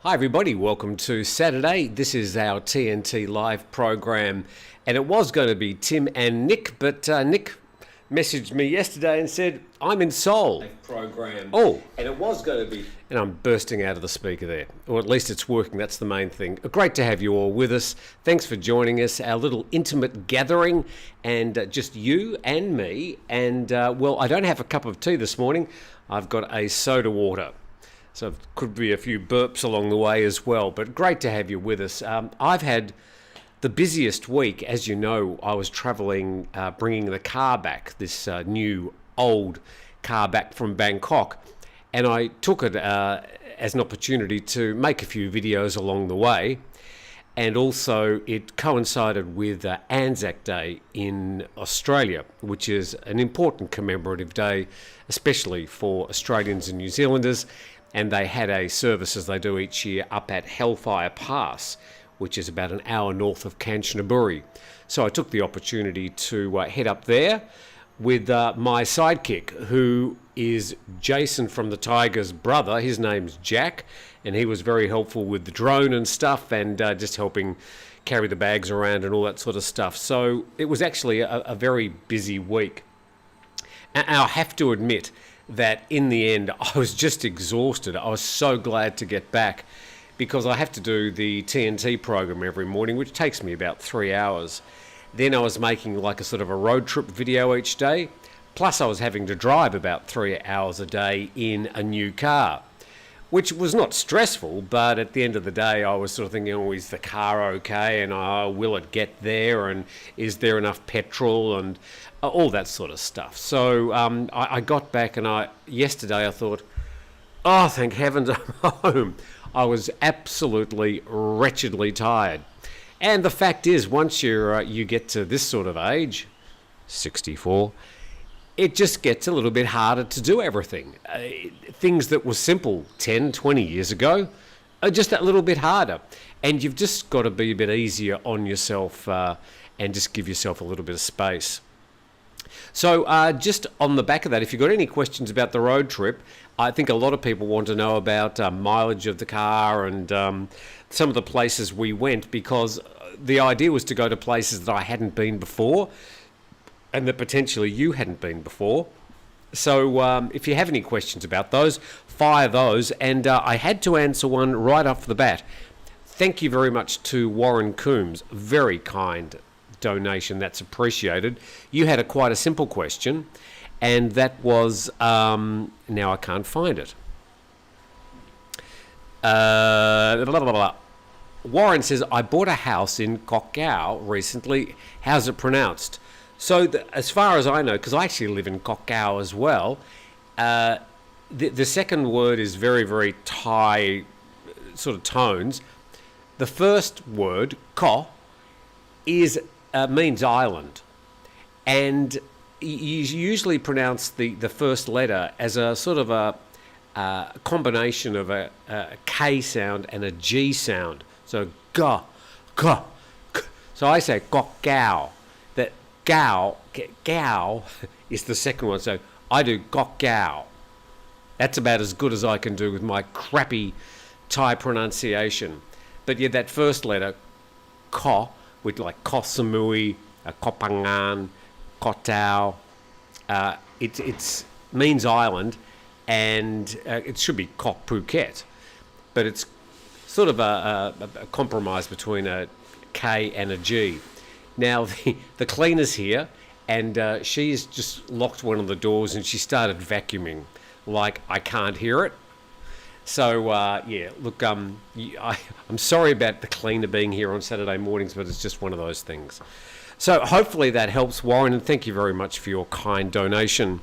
Hi everybody, welcome to Saturday. This is our TNT live program, and it was going to be Tim and Nick, but Nick messaged me yesterday and said, I'm in Seoul. Program. Oh, and it was going to be... And I'm bursting out of the speaker there, or at least it's working, that's the main thing. Great to have you all with us. Thanks for joining us, our little intimate gathering, and just you and me, and well, I don't have a cup of tea this morning, I've got a soda water. So it could be a few burps along the way as well, but great to have you with us. I've had the busiest week. As you know, I was travelling, bringing the car back, this new old car back from Bangkok, and I took it as an opportunity to make a few videos along the way, and also it coincided with Anzac Day in Australia, which is an important commemorative day, especially for Australians and New Zealanders. And they had a service, as they do each year, up at Hellfire Pass, which is about an hour north of Kanchanaburi. So I took the opportunity to head up there with my sidekick, who is Jason from the Tiger's brother. His name's Jack, and he was very helpful with the drone and stuff, and just helping carry the bags around and all that sort of stuff. So it was actually a very busy week. And I have to admit that in the end, I was just exhausted. I was so glad to get back because I have to do the TNT program every morning, which takes me about 3 hours. Then I was making like a sort of a road trip video each day. Plus I was having to drive about 3 hours a day in a new car, which was not stressful, but at the end of the day, I was sort of thinking, oh, is the car okay? And will it get there? And is there enough petrol? And all that sort of stuff. So I got back, and yesterday I thought, oh, thank heavens I'm home. I was absolutely wretchedly tired. And the fact is, once you get to this sort of age, 64, it just gets a little bit harder to do everything. Things that were simple 10, 20 years ago are just that little bit harder. And you've just got to be a bit easier on yourself and just give yourself a little bit of space. So just on the back of that, if you've got any questions about the road trip, I think a lot of people want to know about mileage of the car and some of the places we went, because the idea was to go to places that I hadn't been before and that potentially you hadn't been before. So if you have any questions about those, fire those. And I had to answer one right off the bat. Thank you very much to Warren Coombs. Very kind donation, that's appreciated. You had quite a simple question, and that was now I can't find it. Blah, blah, blah, blah. Warren says, I bought a house in Koh Kau recently. How's it pronounced? So as far as I know, because I actually live in Koh Kau as well, the second word is very, very Thai sort of tones. The first word, Koh, means island, and you usually pronounce the first letter as a sort of a combination of a K sound and a G sound. So ga, ga. So I say Koh Kau. That gao is the second one. So I do Koh Kau. That's about as good as I can do with my crappy Thai pronunciation. But yeah, that first letter, Koh, with like Koh Samui, Koh Phangan, Koh Tao. It means island, and it should be Koh Phuket, but it's sort of a compromise between a K and a G. Now the cleaner's here, and she's just locked one of the doors and she started vacuuming like I can't hear it. So, yeah, look, I'm sorry about the cleaner being here on Saturday mornings, but it's just one of those things. So hopefully that helps, Warren, and thank you very much for your kind donation.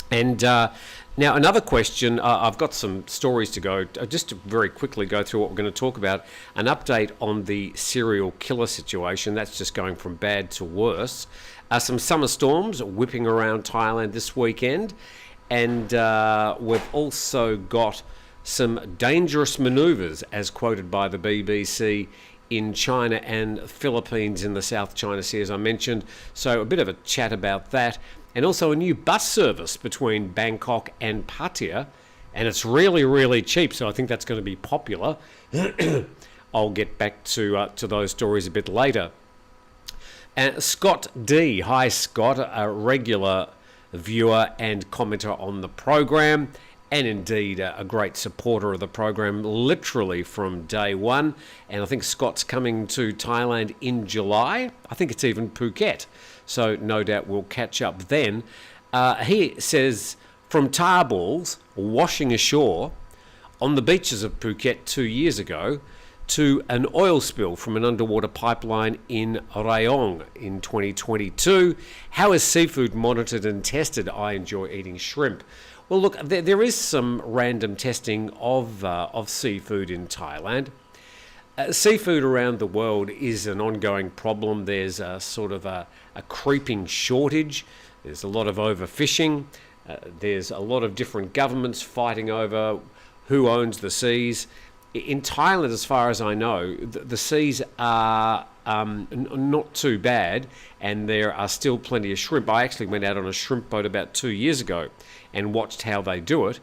And now another question, I've got some stories to go, just to very quickly go through what we're going to talk about. An update on the serial killer situation, that's just going from bad to worse. Some summer storms whipping around Thailand this weekend, and we've also got some dangerous manoeuvres, as quoted by the BBC, in China and Philippines in the South China Sea, as I mentioned. So a bit of a chat about that. And also a new bus service between Bangkok and Pattaya and it's really, really cheap. So I think that's going to be popular. I'll get back to those stories a bit later. And Scott D. Hi, Scott, a regular viewer and commenter on the program, and indeed a great supporter of the program, literally from day one. And I think Scott's coming to Thailand in July. I think it's even Phuket. So no doubt we'll catch up then. He says, from tar balls washing ashore on the beaches of Phuket 2 years ago to an oil spill from an underwater pipeline in Rayong in 2022. How is seafood monitored and tested? I enjoy eating shrimp. Well, look, there is some random testing of seafood in Thailand. Seafood around the world is an ongoing problem. There's a sort of a creeping shortage. There's a lot of overfishing. There's a lot of different governments fighting over who owns the seas. In Thailand, as far as I know, the seas are not too bad, and there are still plenty of shrimp. I actually went out on a shrimp boat about 2 years ago and watched how they do it.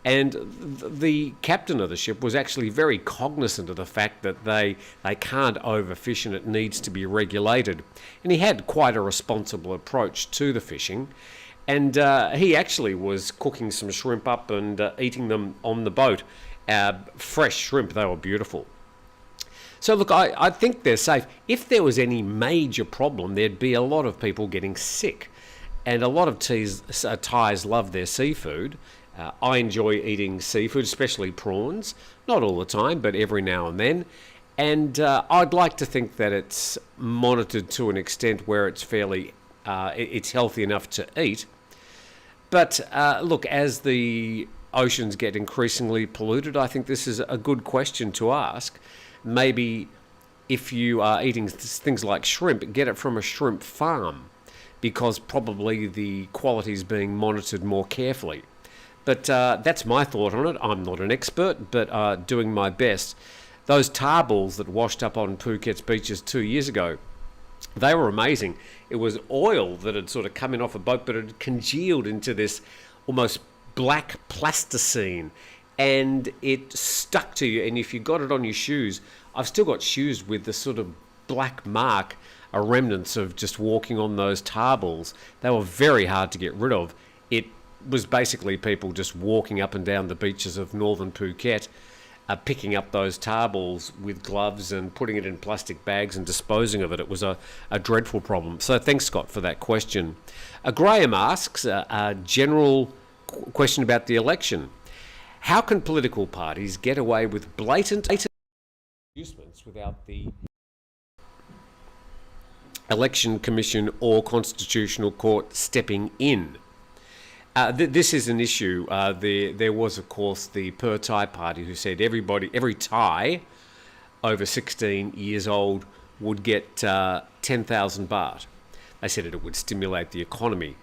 And the captain of the ship was actually very cognizant of the fact that they can't overfish and it needs to be regulated. And he had quite a responsible approach to the fishing. And he actually was cooking some shrimp up and eating them on the boat. Fresh shrimp, they were beautiful. So look, I think they're safe. If there was any major problem, there'd be a lot of people getting sick. And a lot of Thais love their seafood. I enjoy eating seafood, especially prawns. Not all the time, but every now and then. And I'd like to think that it's monitored to an extent where it's it's healthy enough to eat. But look, as the oceans get increasingly polluted, I think this is a good question to ask. Maybe if you are eating things like shrimp, get it from a shrimp farm, because probably the quality is being monitored more carefully. But that's my thought on it. I'm not an expert, but doing my best. Those tar balls that washed up on Phuket's beaches 2 years ago, they were amazing. It was oil that had sort of come in off a boat, but it had congealed into this almost black plasticine, and it stuck to you. And if you got it on your shoes, I've still got shoes with the sort of black mark, a remnants of just walking on those tar balls. They were very hard to get rid of. It was basically people just walking up and down the beaches of northern Phuket, picking up those tar balls with gloves and putting it in plastic bags and disposing of it. It was a dreadful problem. So thanks, Scott, for that question. Graham asks a general question about the election. How can political parties get away with blatant inducements without the Election Commission or Constitutional Court stepping in? This is an issue. There was, of course, the Pattaya party who said every Thai over 16 years old would get 10,000 baht. They said it would stimulate the economy.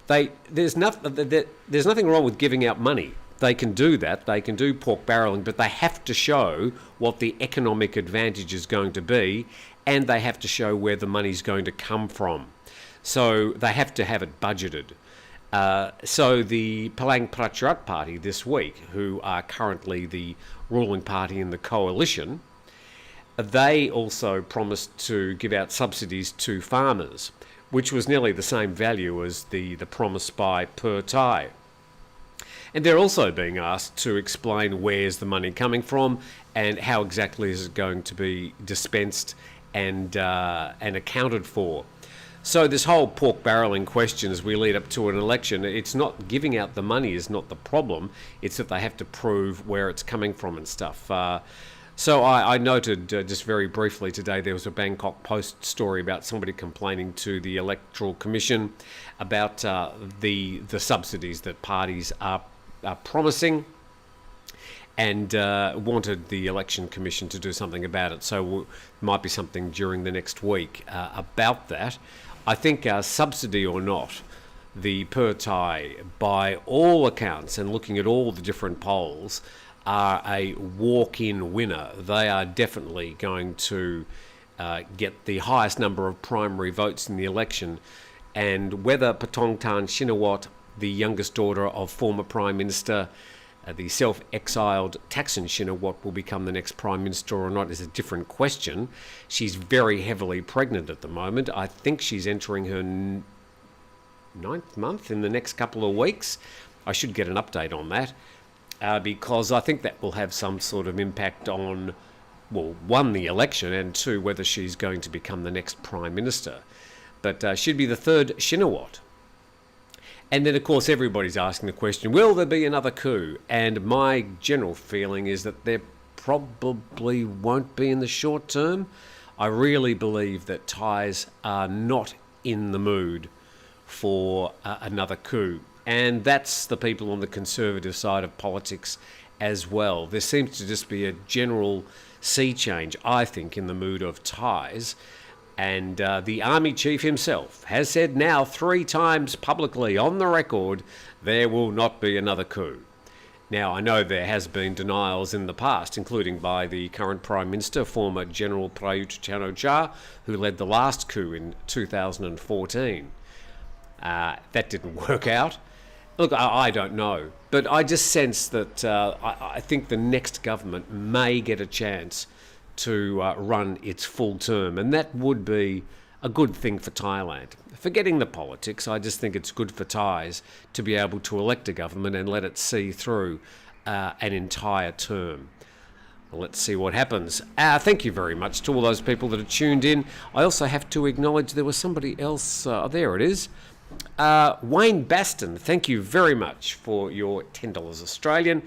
There's nothing wrong with giving out money. They can do that. They can do pork barreling, but they have to show what the economic advantage is going to be, and they have to show where the money's going to come from. So they have to have it budgeted. So the Palang Pracharat Party this week, who are currently the ruling party in the coalition, they also promised to give out subsidies to farmers, which was nearly the same value as the promise by Pattaya. And they're also being asked to explain where's the money coming from and how exactly is it going to be dispensed and accounted for. So this whole pork barreling question as we lead up to an election, it's not giving out the money is not the problem. It's that they have to prove where it's coming from and stuff. So I noted just very briefly today there was a Bangkok Post story about somebody complaining to the Electoral Commission about the subsidies that parties are promising, and wanted the Election Commission to do something about it. So it might be something during the next week about that. I think subsidy or not, the Pattaya, by all accounts and looking at all the different polls, are a walk-in winner. They are definitely going to get the highest number of primary votes in the election. And whether Pattongtarn Shinawatra, the youngest daughter of former Prime Minister The self-exiled Thaksin Shinawatra will become the next Prime Minister or not is a different question. She's very heavily pregnant at the moment. I think she's entering her ninth month in the next couple of weeks. I should get an update on that because I think that will have some sort of impact on, well, one, the election, and two, whether she's going to become the next Prime Minister. But she'd be the third Shinawatra. And then, of course, everybody's asking the question, will there be another coup? And my general feeling is that there probably won't be in the short term. I really believe that Thais are not in the mood for another coup. And that's the people on the conservative side of politics as well. There seems to just be a general sea change, I think, in the mood of Thais. And the army chief himself has said now 3 times publicly on the record, there will not be another coup. Now, I know there has been denials in the past, including by the current Prime Minister, former General Prayut Chan-o-cha, who led the last coup in 2014. That didn't work out. Look, I don't know. But I just sense that I think the next government may get a chance to run its full term, and that would be a good thing for Thailand. Forgetting the politics, I just think it's good for Thais to be able to elect a government and let it see through an entire term. Well, let's see what happens. Thank you very much to all those people that are tuned in. I also have to acknowledge there was somebody else. There it is. Wayne Baston, thank you very much for your $10 Australian.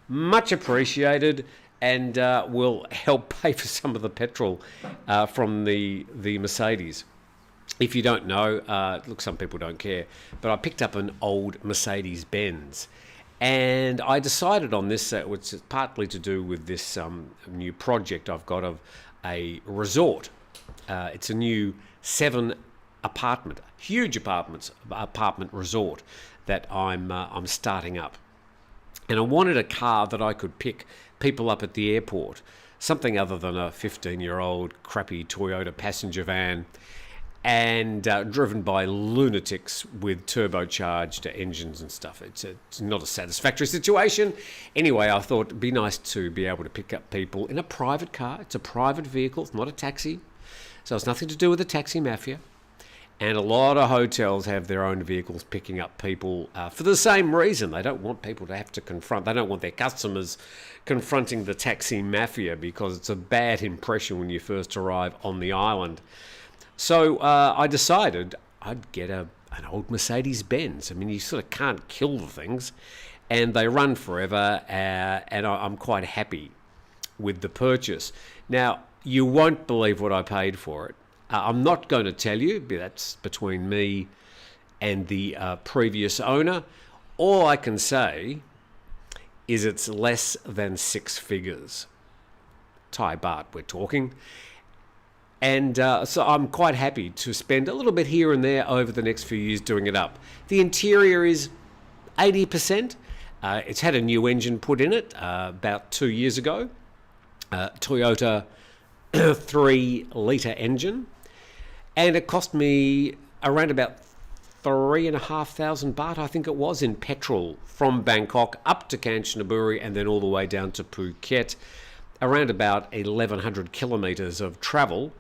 Much appreciated. And will help pay for some of the petrol from the Mercedes. If you don't know, look, some people don't care, but I picked up an old Mercedes-Benz. And I decided on this, which is partly to do with this new project I've got of a resort. It's a new 7-apartment, huge apartment resort that I'm starting up. And I wanted a car that I could pick people up at the airport, something other than a 15-year-old crappy Toyota passenger van and driven by lunatics with turbocharged engines and stuff. It's not a satisfactory situation. Anyway, I thought it'd be nice to be able to pick up people in a private car. It's a private vehicle, it's not a taxi. So it's nothing to do with the taxi mafia. And a lot of hotels have their own vehicles picking up people for the same reason. They don't want people to have to confront. They don't want their customers confronting the taxi mafia because it's a bad impression when you first arrive on the island. So I decided I'd get an old Mercedes-Benz. I mean, you sort of can't kill the things. And they run forever. And I'm quite happy with the purchase. Now, you won't believe what I paid for it. I'm not going to tell you, but that's between me and the previous owner. All I can say is it's less than 6 figures. Thai baht, we're talking. And so I'm quite happy to spend a little bit here and there over the next few years doing it up. The interior is 80%. It's had a new engine put in it about 2 years ago. Toyota 3-litre engine. And it cost me around about 3,500 baht, I think it was, in petrol from Bangkok up to Kanchanaburi and then all the way down to Phuket. Around about 1,100 kilometres of travel.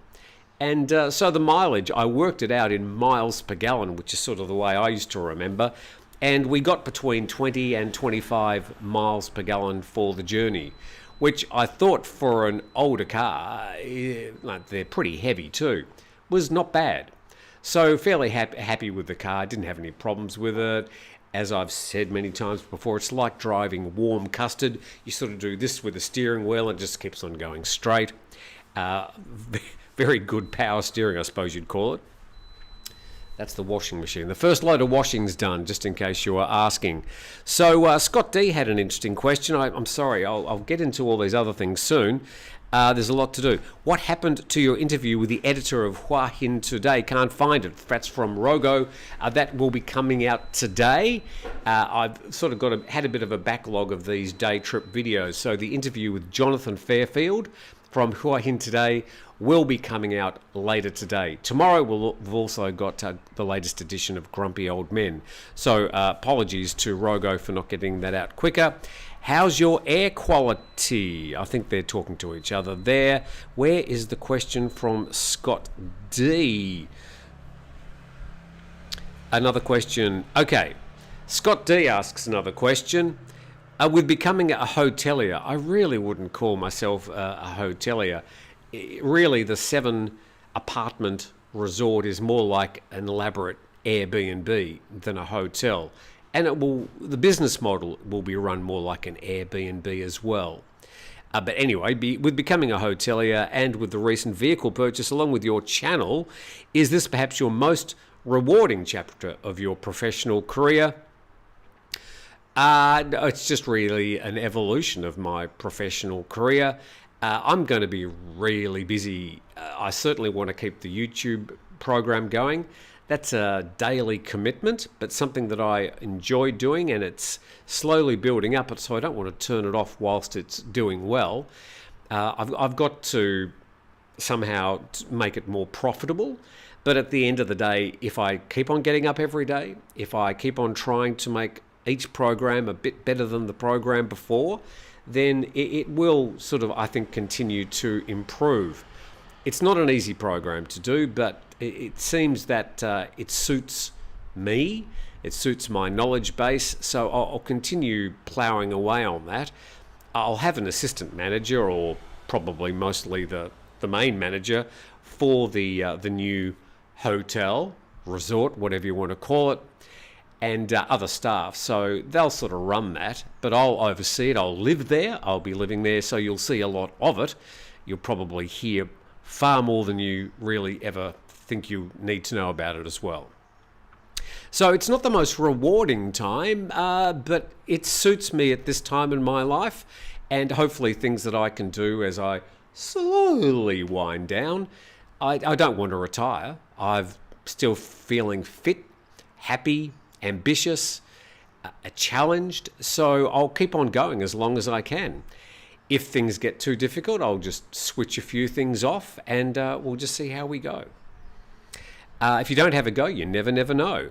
And so the mileage, I worked it out in miles per gallon, which is sort of the way I used to remember. And we got between 20 and 25 miles per gallon for the journey, which I thought for an older car, they're pretty heavy too, was not bad. So fairly happy with the car, didn't have any problems with it. As I've said many times before, it's like driving warm custard. You sort of do this with the steering wheel and it just keeps on going straight. Very good power steering, I suppose you'd call it. That's the washing machine. The first load of washing's done, just in case you were asking. So Scott D had an interesting question. I'm sorry, I'll get into all these other things soon. There's a lot to do. What happened to your interview with the editor of Hua Hin Today? Can't find it. That's from Rogo. That will be coming out today. I've sort of had a bit of a backlog of these day trip videos. So the interview with Jonathan Fairfield from Hua Hin today will be coming out later today. Tomorrow we've also got the latest edition of Grumpy Old Men. So apologies to Rogo for not getting that out quicker. How's your air quality? I think they're talking to each other there. Where is the question from Scott D? Another question. Okay. Scott D asks another question. With becoming a hotelier, I really wouldn't call myself a hotelier. Really, the 7-apartment resort is more like an elaborate Airbnb than a hotel. And the business model will be run more like an Airbnb as well. But anyway, with becoming a hotelier and with the recent vehicle purchase along with your channel, is this perhaps your most rewarding chapter of your professional career? No, it's just really an evolution of my professional career. I'm going to be really busy. I certainly want to keep the YouTube program going. That's a daily commitment, but something that I enjoy doing, and it's slowly building up, so I don't want to turn it off whilst it's doing well. I've got to somehow make it more profitable, but at the end of the day, if I keep on getting up every day, if I keep on trying to make each program a bit better than the program before, then it will sort of, I think, continue to improve. It's not an easy program to do, but it seems that it suits me, it suits my knowledge base, so I'll continue ploughing away on that. I'll have an assistant manager, or probably mostly the main manager for the new hotel, resort, whatever you want to call it, and other staff. So they'll sort of run that, but I'll oversee it. I'll live there. I'll be living there, so you'll see a lot of it. You'll probably hear far more than you really ever think you need to know about it as well. So it's not the most rewarding time, but it suits me at this time in my life, and hopefully things that I can do as I slowly wind down. I don't want to retire. I'm still feeling fit, happy, ambitious, challenged, so I'll keep on going as long as I can. If things get too difficult, I'll just switch a few things off, and we'll just see how we go. If you don't have a go, you never know.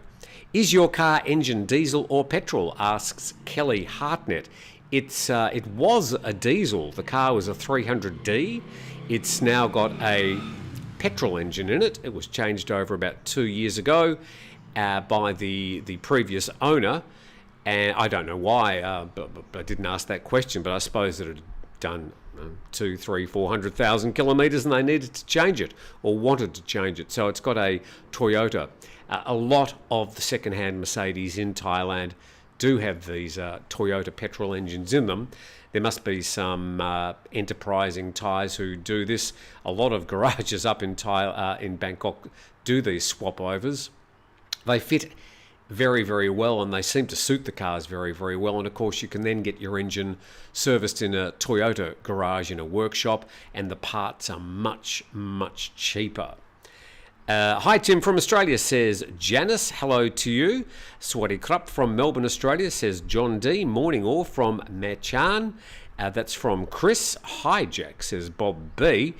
Is your car engine diesel or petrol? Asks Kelly Hartnett. It was a diesel. The car was a 300D. It's now got a petrol engine in it. It was changed over about 2 years ago by the previous owner, and I don't know why, but I didn't ask that question, but I suppose that it had done 200,000, 300,000, 400,000 kilometres and they needed to change it, or wanted to change it. So it's got a Toyota. A lot of the second-hand Mercedes in Thailand do have these Toyota petrol engines in them. There must be some enterprising Thais who do this. A lot of garages up in Bangkok do these swap-overs. They fit very, very well, and they seem to suit the cars very, very well. And of course, you can then get your engine serviced in a Toyota garage in a workshop, and the parts are much, much cheaper. Hi Tim from Australia, says Janice. Hello to you. Swaddy Krupp from Melbourne, Australia, says John D. Morning all from Machan. That's from Chris. Hi Jack, says Bob B.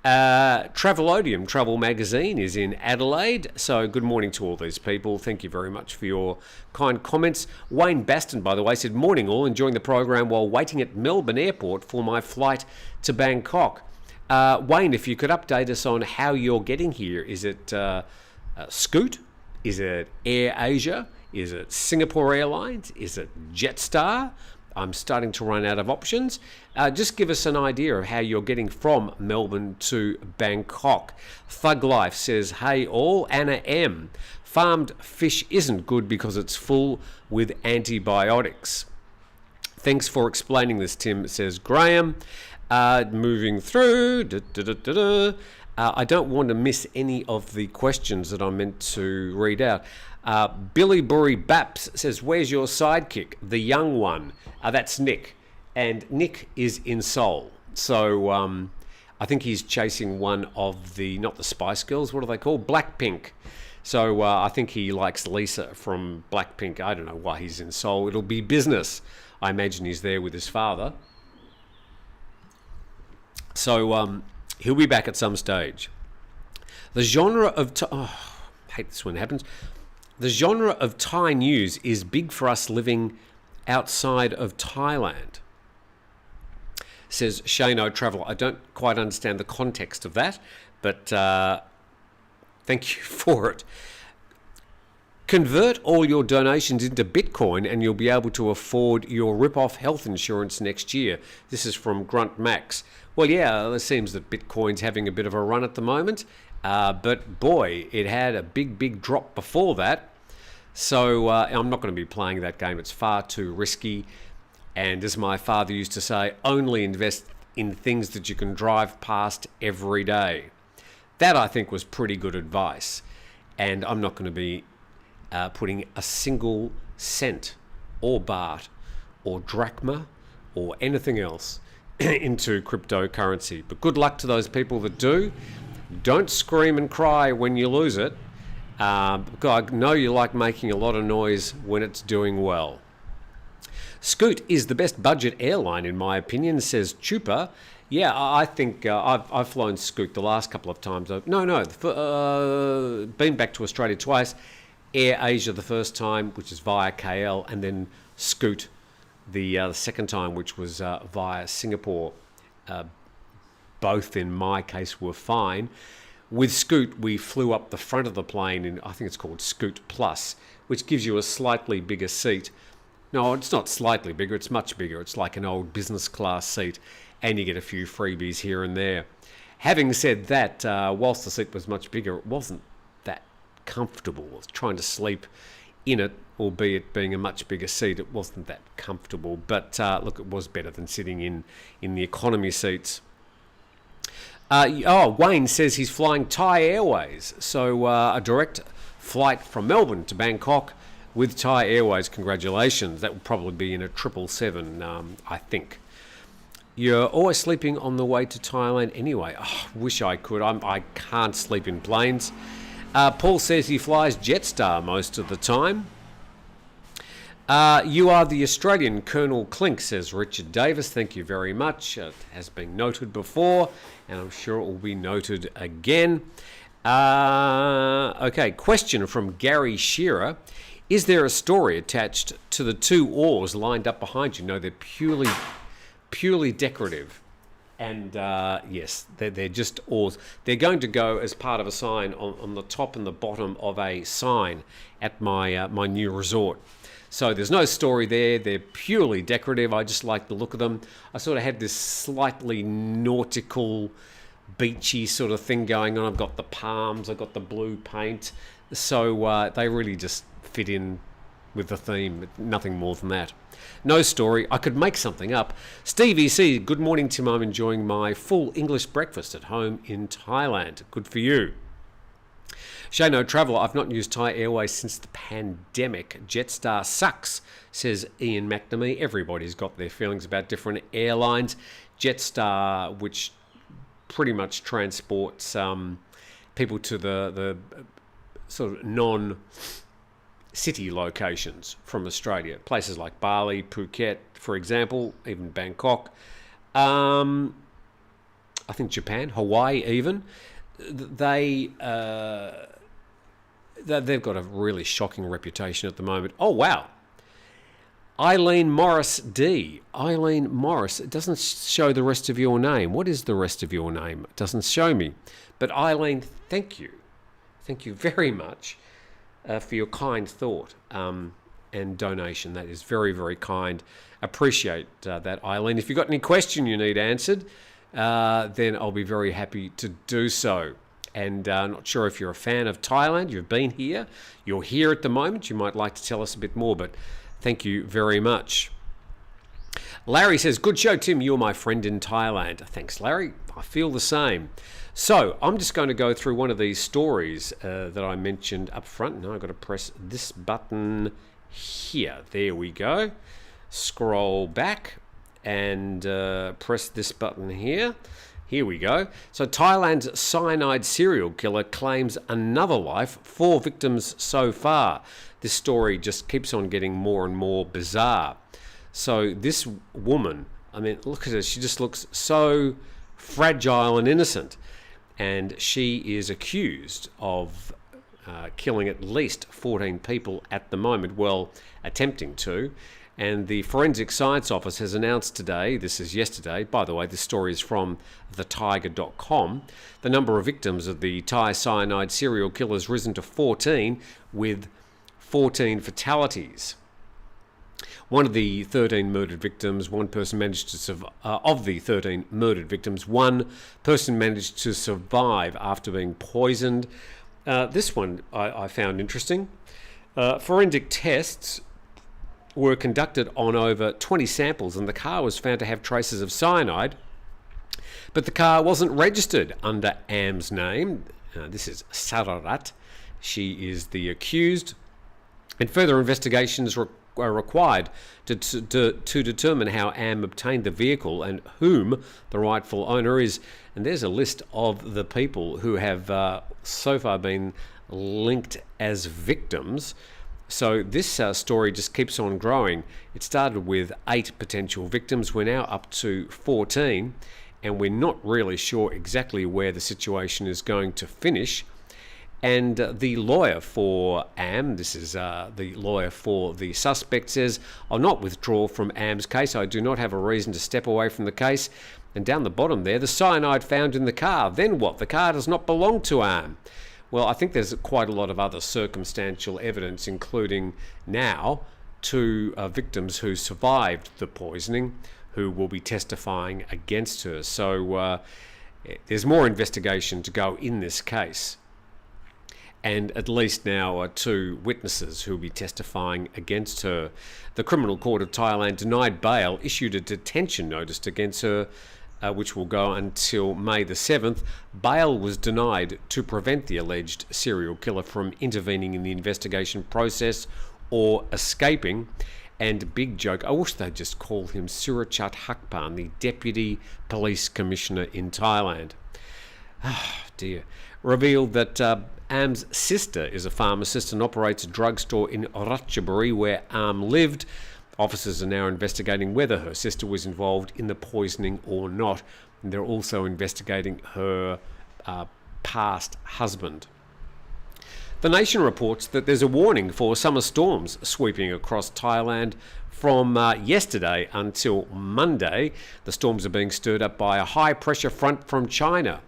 Travelodium Travel Magazine is in Adelaide, so good morning to all these people. Thank you very much for your kind comments. Wayne Baston, by the way, said morning all, enjoying the program while waiting at Melbourne Airport for my flight to Bangkok. Wayne, if you could update us on how you're getting here. Is it Scoot? Is it Air Asia? Is it Singapore Airlines? Is it Jetstar? I'm starting to run out of options. Just give us an idea of how you're getting from Melbourne to Bangkok. Thug Life says, hey all, Anna M. Farmed fish isn't good because it's full with antibiotics. Thanks for explaining this, Tim, says Graham. Moving through. I don't want to miss any of the questions that I meant to read out. Billy Burry Baps says, where's your sidekick? The young one. That's Nick. And Nick is in Seoul. So I think he's chasing one of the, not the Spice Girls, what are they called? Blackpink. So I think he likes Lisa from Blackpink. I don't know why he's in Seoul. It'll be business. I imagine he's there with his father. So he'll be back at some stage. The genre of... I hate this when it happens. The genre of Thai news is big for us living outside of Thailand, says Shano Travel. I don't quite understand the context of that, but thank you for it. Convert all your donations into Bitcoin and you'll be able to afford your rip-off health insurance next year. This is from Grunt Max. Well, yeah, it seems that Bitcoin's having a bit of a run at the moment, but boy, it had a big drop before that. So I'm not going to be playing that game. It's far too risky. And as my father used to say, only invest in things that you can drive past every day. That, I think, was pretty good advice. And I'm not going to be putting a single cent or baht or drachma or anything else into cryptocurrency. But good luck to those people that do. Don't scream and cry when you lose it. I know you like making a lot of noise when it's doing well. Scoot is the best budget airline in my opinion, says Chupa. Yeah, I think I've flown Scoot the last couple of times. Been back to Australia twice. Air Asia the first time, which is via KL, and then Scoot the second time, which was via Singapore. Both, in my case, were fine. With Scoot, we flew up the front of the plane in, I think it's called Scoot Plus, which gives you a slightly bigger seat. No, it's not slightly bigger, it's much bigger. It's like an old business class seat, and you get a few freebies here and there. Having said that, whilst the seat was much bigger, it wasn't that comfortable. I was trying to sleep in it, albeit being a much bigger seat, it wasn't that comfortable. But look, it was better than sitting in the economy seats. Wayne says he's flying Thai Airways. So a direct flight from Melbourne to Bangkok with Thai Airways. Congratulations. That will probably be in a 777, I think. You're always sleeping on the way to Thailand anyway. Oh, wish I could. I can't sleep in planes. Paul says he flies Jetstar most of the time. You are the Australian Colonel Clink, says Richard Davis. Thank you very much. It has been noted before, and I'm sure it will be noted again. Okay, question from Gary Shearer. Is there a story attached to the two oars lined up behind you? No, they're purely decorative. And yes, they're just oars. They're going to go as part of a sign on the top and the bottom of a sign at my new resort. So there's no story there. They're purely decorative. I just like the look of them. I sort of had this slightly nautical, beachy sort of thing going on. I've got the palms. I've got the blue paint. So they really just fit in with the theme. Nothing more than that. No story. I could make something up. Steve EC, good morning, Tim. I'm enjoying my full English breakfast at home in Thailand. Good for you. Shano Traveller, I've not used Thai Airways since the pandemic. Jetstar sucks, says Ian McNamee. Everybody's got their feelings about different airlines. Jetstar, which pretty much transports people to the sort of non-city locations from Australia. Places like Bali, Phuket, for example, even Bangkok. I think Japan, Hawaii even. They've got a really shocking reputation at the moment. Oh, wow. Eileen Morris D. Eileen Morris. It doesn't show the rest of your name. What is the rest of your name? It doesn't show me. But Eileen, thank you. Thank you very much for your kind thought and donation. That is very, very kind. Appreciate that, Eileen. If you've got any question you need answered, then I'll be very happy to do so. And not sure if you're a fan of Thailand. You've been here. You're here at the moment. You might like to tell us a bit more, but thank you very much. Larry says, good show, Tim. You're my friend in Thailand. Thanks, Larry. I feel the same. So I'm just going to go through one of these stories that I mentioned up front. Now I've got to press this button here. There we go. Scroll back and press this button here. Here we go. So Thailand's cyanide serial killer claims another life, 4 victims so far. This story just keeps on getting more and more bizarre. So this woman, I mean, look at her. She just looks so fragile and innocent. And she is accused of killing at least 14 people at the moment, well, attempting to. And the Forensic Science Office has announced today, this is yesterday, by the way, this story is from thetiger.com, the number of victims of the Thai cyanide serial killer has risen to 14, with 14 fatalities. One of the 13 murdered victims, one person managed to survive. Of the 13 murdered victims, one person managed to survive after being poisoned. This one I found interesting. Forensic tests were conducted on over 20 samples, and the car was found to have traces of cyanide, but the car wasn't registered under Am's name. This is Sararat. She is the accused, and further investigations are required to determine how Am obtained the vehicle and whom the rightful owner is. And there's a list of the people who have so far been linked as victims. So this story just keeps on growing. It started with 8 potential victims. We're now up to 14, and we're not really sure exactly where the situation is going to finish. And the lawyer for Am, this is the lawyer for the suspect, says, "I'll not withdraw from Am's case. I do not have a reason to step away from the case." And down the bottom there, the cyanide found in the car. Then what? The car does not belong to Am. Well, I think there's quite a lot of other circumstantial evidence, including now 2 victims who survived the poisoning, who will be testifying against her. So there's more investigation to go in this case. And at least now 2 witnesses who will be testifying against her. The Criminal Court of Thailand denied bail, issued a detention notice against her, which will go until May the 7th. Bail was denied to prevent the alleged serial killer from intervening in the investigation process or escaping. And big joke, I wish they'd just call him Surachat Hakpan, the Deputy Police Commissioner in Thailand. Ah, dear. Revealed that Am's sister is a pharmacist and operates a drugstore in Ratchaburi, where Am lived. Officers are now investigating whether her sister was involved in the poisoning or not. And they're also investigating her past husband. The Nation reports that there's a warning for summer storms sweeping across Thailand from yesterday until Monday. The storms are being stirred up by a high-pressure front from China.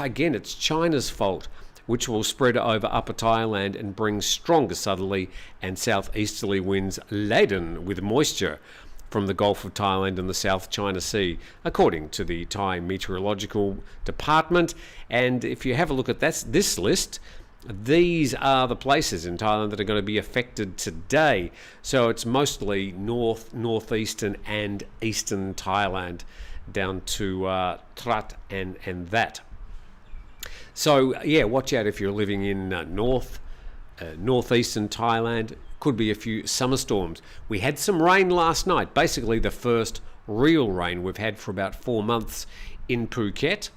Again, it's China's fault, which will spread over Upper Thailand and bring stronger southerly and southeasterly winds laden with moisture from the Gulf of Thailand and the South China Sea, according to the Thai Meteorological Department. And if you have a look at this list, these are the places in Thailand that are going to be affected today. So it's mostly northeastern and eastern Thailand, down to Trat and that. So yeah, watch out if you're living in northeastern Thailand. Could be a few summer storms. We had some rain last night, basically the first real rain we've had for about 4 months in Phuket.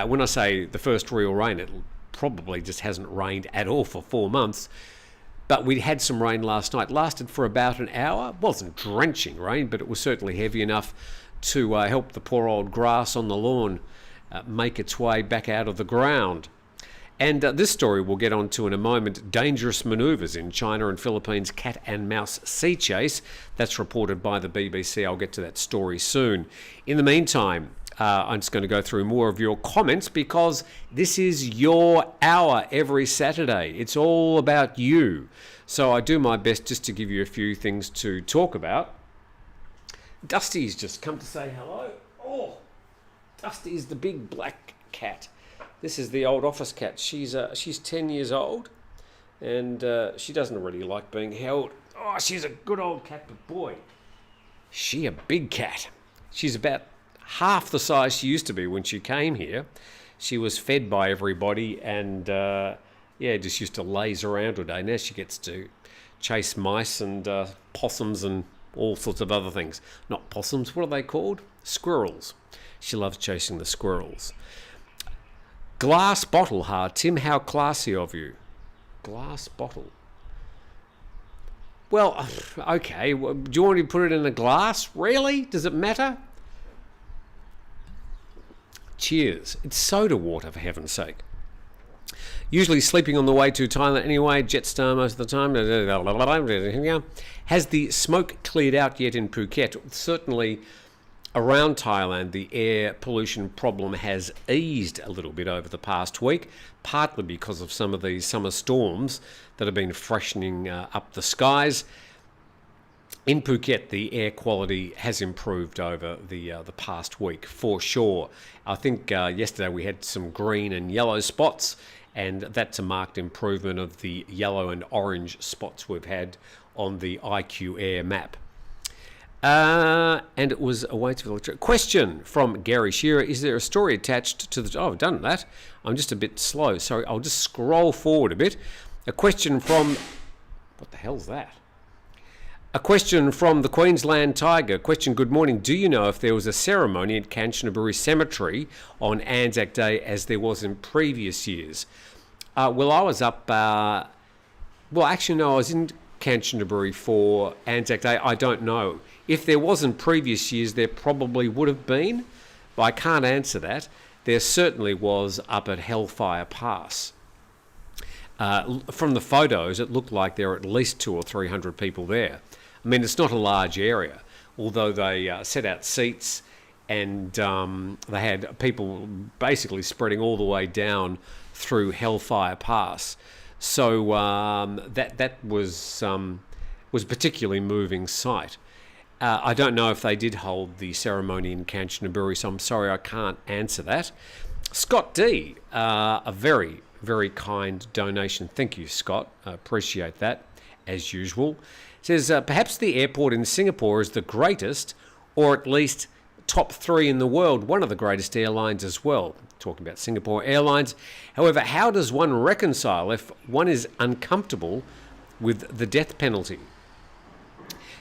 When I say the first real rain, it probably just hasn't rained at all for 4 months. But we had some rain last night. Lasted for about an hour. Wasn't drenching rain, but it was certainly heavy enough to help the poor old grass on the lawn make its way back out of the ground. And this story we'll get on to in a moment. Dangerous manoeuvres in China and Philippines cat and mouse sea chase. That's reported by the BBC. I'll get to that story soon. In the meantime, I'm just going to go through more of your comments, because this is your hour every Saturday. It's all about you. So I do my best just to give you a few things to talk about. Dusty's just come to say hello. Oh, Dusty is the big black cat. This is the old office cat. She's 10 years old, and she doesn't really like being held. Oh, she's a good old cat, but boy, she a big cat. She's about half the size she used to be when she came here. She was fed by everybody, and just used to laze around all day. Now she gets to chase mice and possums and all sorts of other things. Not possums, what are they called? Squirrels. She loves chasing the squirrels. Glass bottle heart. Tim, how classy of you. Glass bottle. Well, okay. Do you want me to put it in a glass? Really? Does it matter? Cheers. It's soda water, for heaven's sake. Usually sleeping on the way to Thailand anyway, Jetstar most of the time. Has the smoke cleared out yet in Phuket? Certainly around Thailand, the air pollution problem has eased a little bit over the past week, partly because of some of these summer storms that have been freshening up the skies. In Phuket, the air quality has improved over the past week, for sure. I think yesterday we had some green and yellow spots, and that's a marked improvement of the yellow and orange spots we've had on the IQ Air map. And it was a Waitsville question from Gary Shearer. Is there a story attached to the... Oh, I've done that. I'm just a bit slow. Sorry, I'll just scroll forward a bit. A question from... What the hell's that? A question from the Queensland Tiger. Question, good morning. Do you know if there was a ceremony at Kanchanaburi Cemetery on Anzac Day as there was in previous years? Well, I was up... well, actually, no, I was in Kanchanaburi for Anzac Day. I don't know. If there was in previous years, there probably would have been, but I can't answer that. There certainly was up at Hellfire Pass. From the photos, it looked like there were at least 200 or 300 people there. I mean, it's not a large area, although they set out seats and they had people basically spreading all the way down through Hellfire Pass. So that was a particularly moving sight. I don't know if they did hold the ceremony in Kanchanaburi, so I'm sorry I can't answer that. Scott D, a very, very kind donation. Thank you, Scott. I appreciate that, as usual. Says, perhaps the airport in Singapore is the greatest, or at least top 3 in the world, one of the greatest airlines as well. Talking about Singapore Airlines. However, how does one reconcile if one is uncomfortable with the death penalty?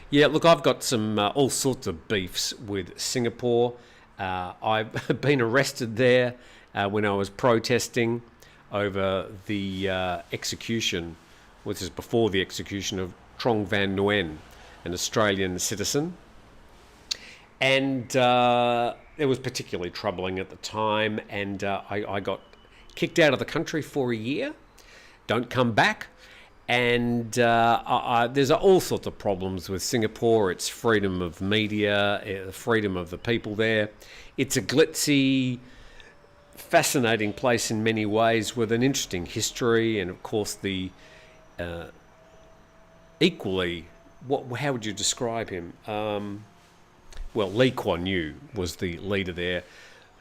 Yeah, look, I've got some all sorts of beefs with Singapore. I've been arrested there when I was protesting over the execution, which is before the execution of Trong Van Nguyen, an Australian citizen. And it was particularly troubling at the time, and I got kicked out of the country for a year. Don't come back. And there's all sorts of problems with Singapore. It's freedom of media, freedom of the people there. It's a glitzy, fascinating place in many ways with an interesting history, and of course the equally, how would you describe him? Well, Lee Kuan Yew was the leader there,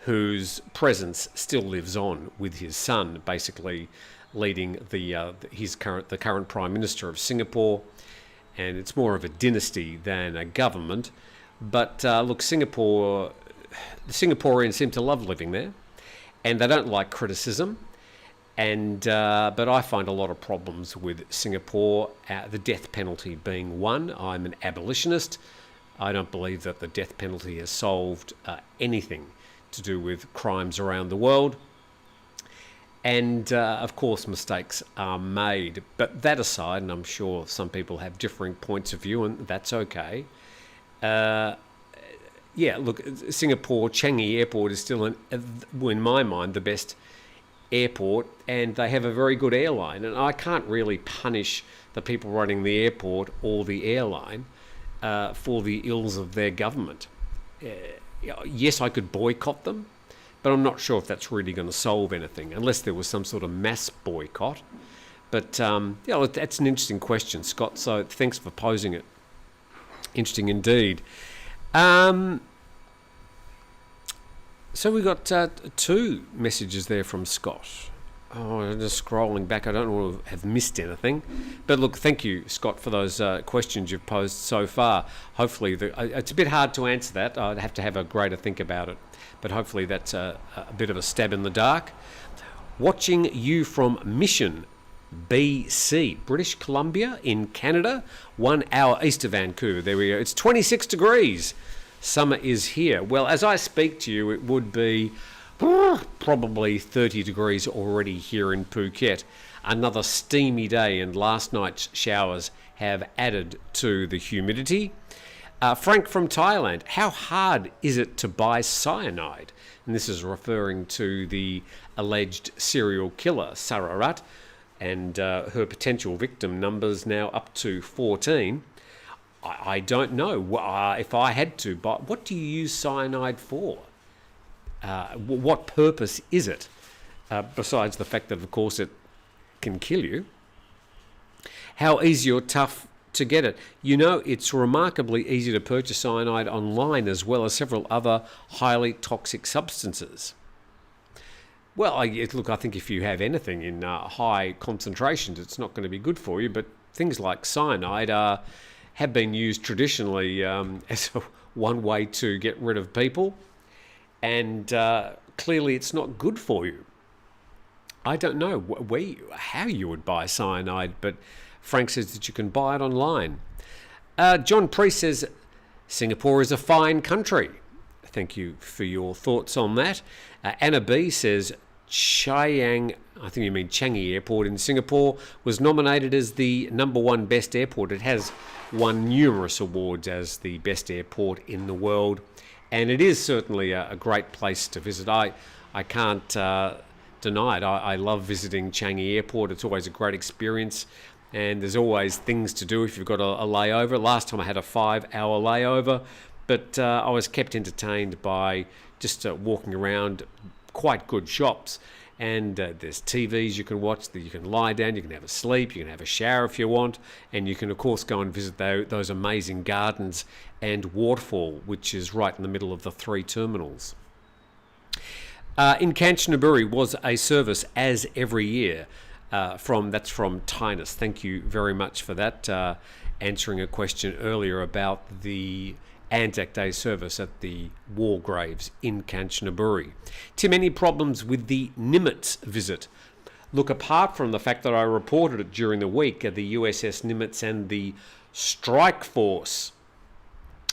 whose presence still lives on with his son, basically leading the current Prime Minister of Singapore, and it's more of a dynasty than a government. But look, the Singaporeans seem to love living there, and they don't like criticism. And but I find a lot of problems with Singapore, the death penalty being one. I'm an abolitionist. I don't believe that the death penalty has solved anything to do with crimes around the world. And, of course, mistakes are made. But that aside, and I'm sure some people have differing points of view, and that's okay. Yeah, look, Singapore Changi Airport is still, in my mind, the best airport, and they have a very good airline. And I can't really punish the people running the airport or the airline for the ills of their government. Yes, I could boycott them, but I'm not sure if that's really going to solve anything, unless there was some sort of mass boycott. But yeah, that's an interesting question, Scott, so thanks for posing it. Interesting indeed. So we got 2 messages there from Scott. Oh, I'm just scrolling back. I don't want to have missed anything. But look, thank you, Scott, for those questions you've posed so far. Hopefully, it's a bit hard to answer that. I'd have to have a greater think about it. But hopefully that's a bit of a stab in the dark. Watching you from Mission, BC, British Columbia in Canada, 1 hour east of Vancouver. There we go. It's 26 degrees. Summer is here. Well, as I speak to you, it would be probably 30 degrees already here in Phuket. Another steamy day, and last night's showers have added to the humidity. Frank from Thailand, how hard is it to buy cyanide? And this is referring to the alleged serial killer, Sararat, and her potential victim numbers now up to 14. I don't know if I had to, but what do you use cyanide for? What purpose is it? Besides the fact that, of course, it can kill you. How easy or tough to get it? You know, it's remarkably easy to purchase cyanide online, as well as several other highly toxic substances. Well, I think if you have anything in high concentrations, it's not going to be good for you. But things like cyanide have been used traditionally as one way to get rid of people, and clearly it's not good for you. I don't know how you would buy cyanide, but Frank says that you can buy it online. John Priest says Singapore is a fine country. Thank you for your thoughts on that. Anna B says Chiang, I think you mean Changi Airport in Singapore, was nominated as the #1 best airport. It has won numerous awards as the best airport in the world, and it is certainly a great place to visit. I can't deny it. I love visiting Changi Airport. It's always a great experience, and there's always things to do if you've got a layover. Last time I had a 5-hour layover, but I was kept entertained by just walking around quite good shops, and there's TVs you can watch, that you can lie down, you can have a sleep, you can have a shower if you want, and you can of course go and visit those amazing gardens and waterfall, which is right in the middle of the 3 terminals. In Kanchanaburi was a service as every year from Tinus. Thank you very much for that, answering a question earlier about the Anzac Day service at the war graves in Kanchanaburi. Tim, any problems with the Nimitz visit? Look, apart from the fact that I reported it during the week, the USS Nimitz and the strike force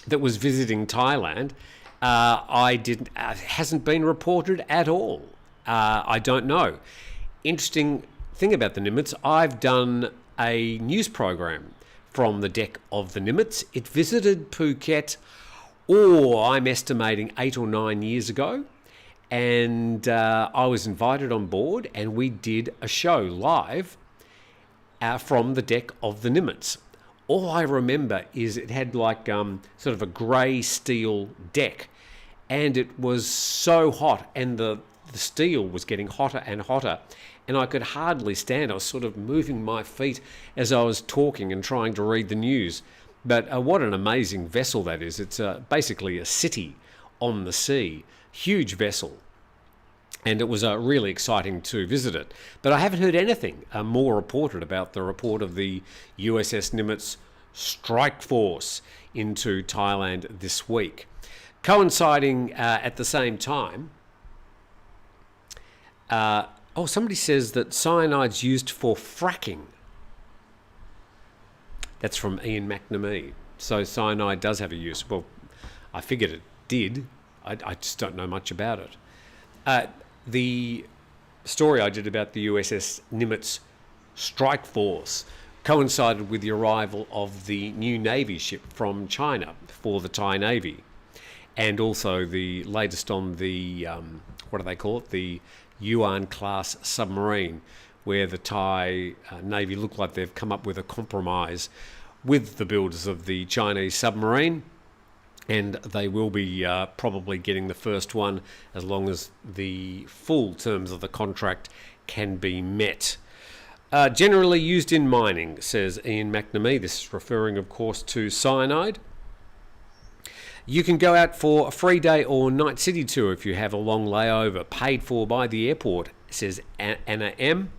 that was visiting Thailand, hasn't been reported at all. I don't know. Interesting thing about the Nimitz, I've done a news program from the deck of the Nimitz. It visited Phuket, I'm estimating 8 or 9 years ago, and I was invited on board, and we did a show live from the deck of the Nimitz. All I remember is it had like sort of a grey steel deck, and it was so hot, and the steel was getting hotter and hotter, and I could hardly stand. I was sort of moving my feet as I was talking and trying to read the news. But what an amazing vessel that is. It's basically a city on the sea, huge vessel. And it was really exciting to visit it. But I haven't heard anything more reported about the report of the USS Nimitz strike force into Thailand this week. Coinciding at the same time, somebody says that cyanide's used for fracking. That's from Ian McNamee. So cyanide does have a use. Well, I figured it did. I just don't know much about it. The story I did about the USS Nimitz strike force coincided with the arrival of the new Navy ship from China for the Thai Navy, and also the latest on the, what do they call it, the Yuan-class submarine, where the Thai Navy look like they've come up with a compromise with the builders of the Chinese submarine, and they will be probably getting the first one as long as the full terms of the contract can be met. Generally used in mining, says Ian McNamee. This is referring, of course, to cyanide. You can go out for a free day or night city tour if you have a long layover, paid for by the airport, says Anna M.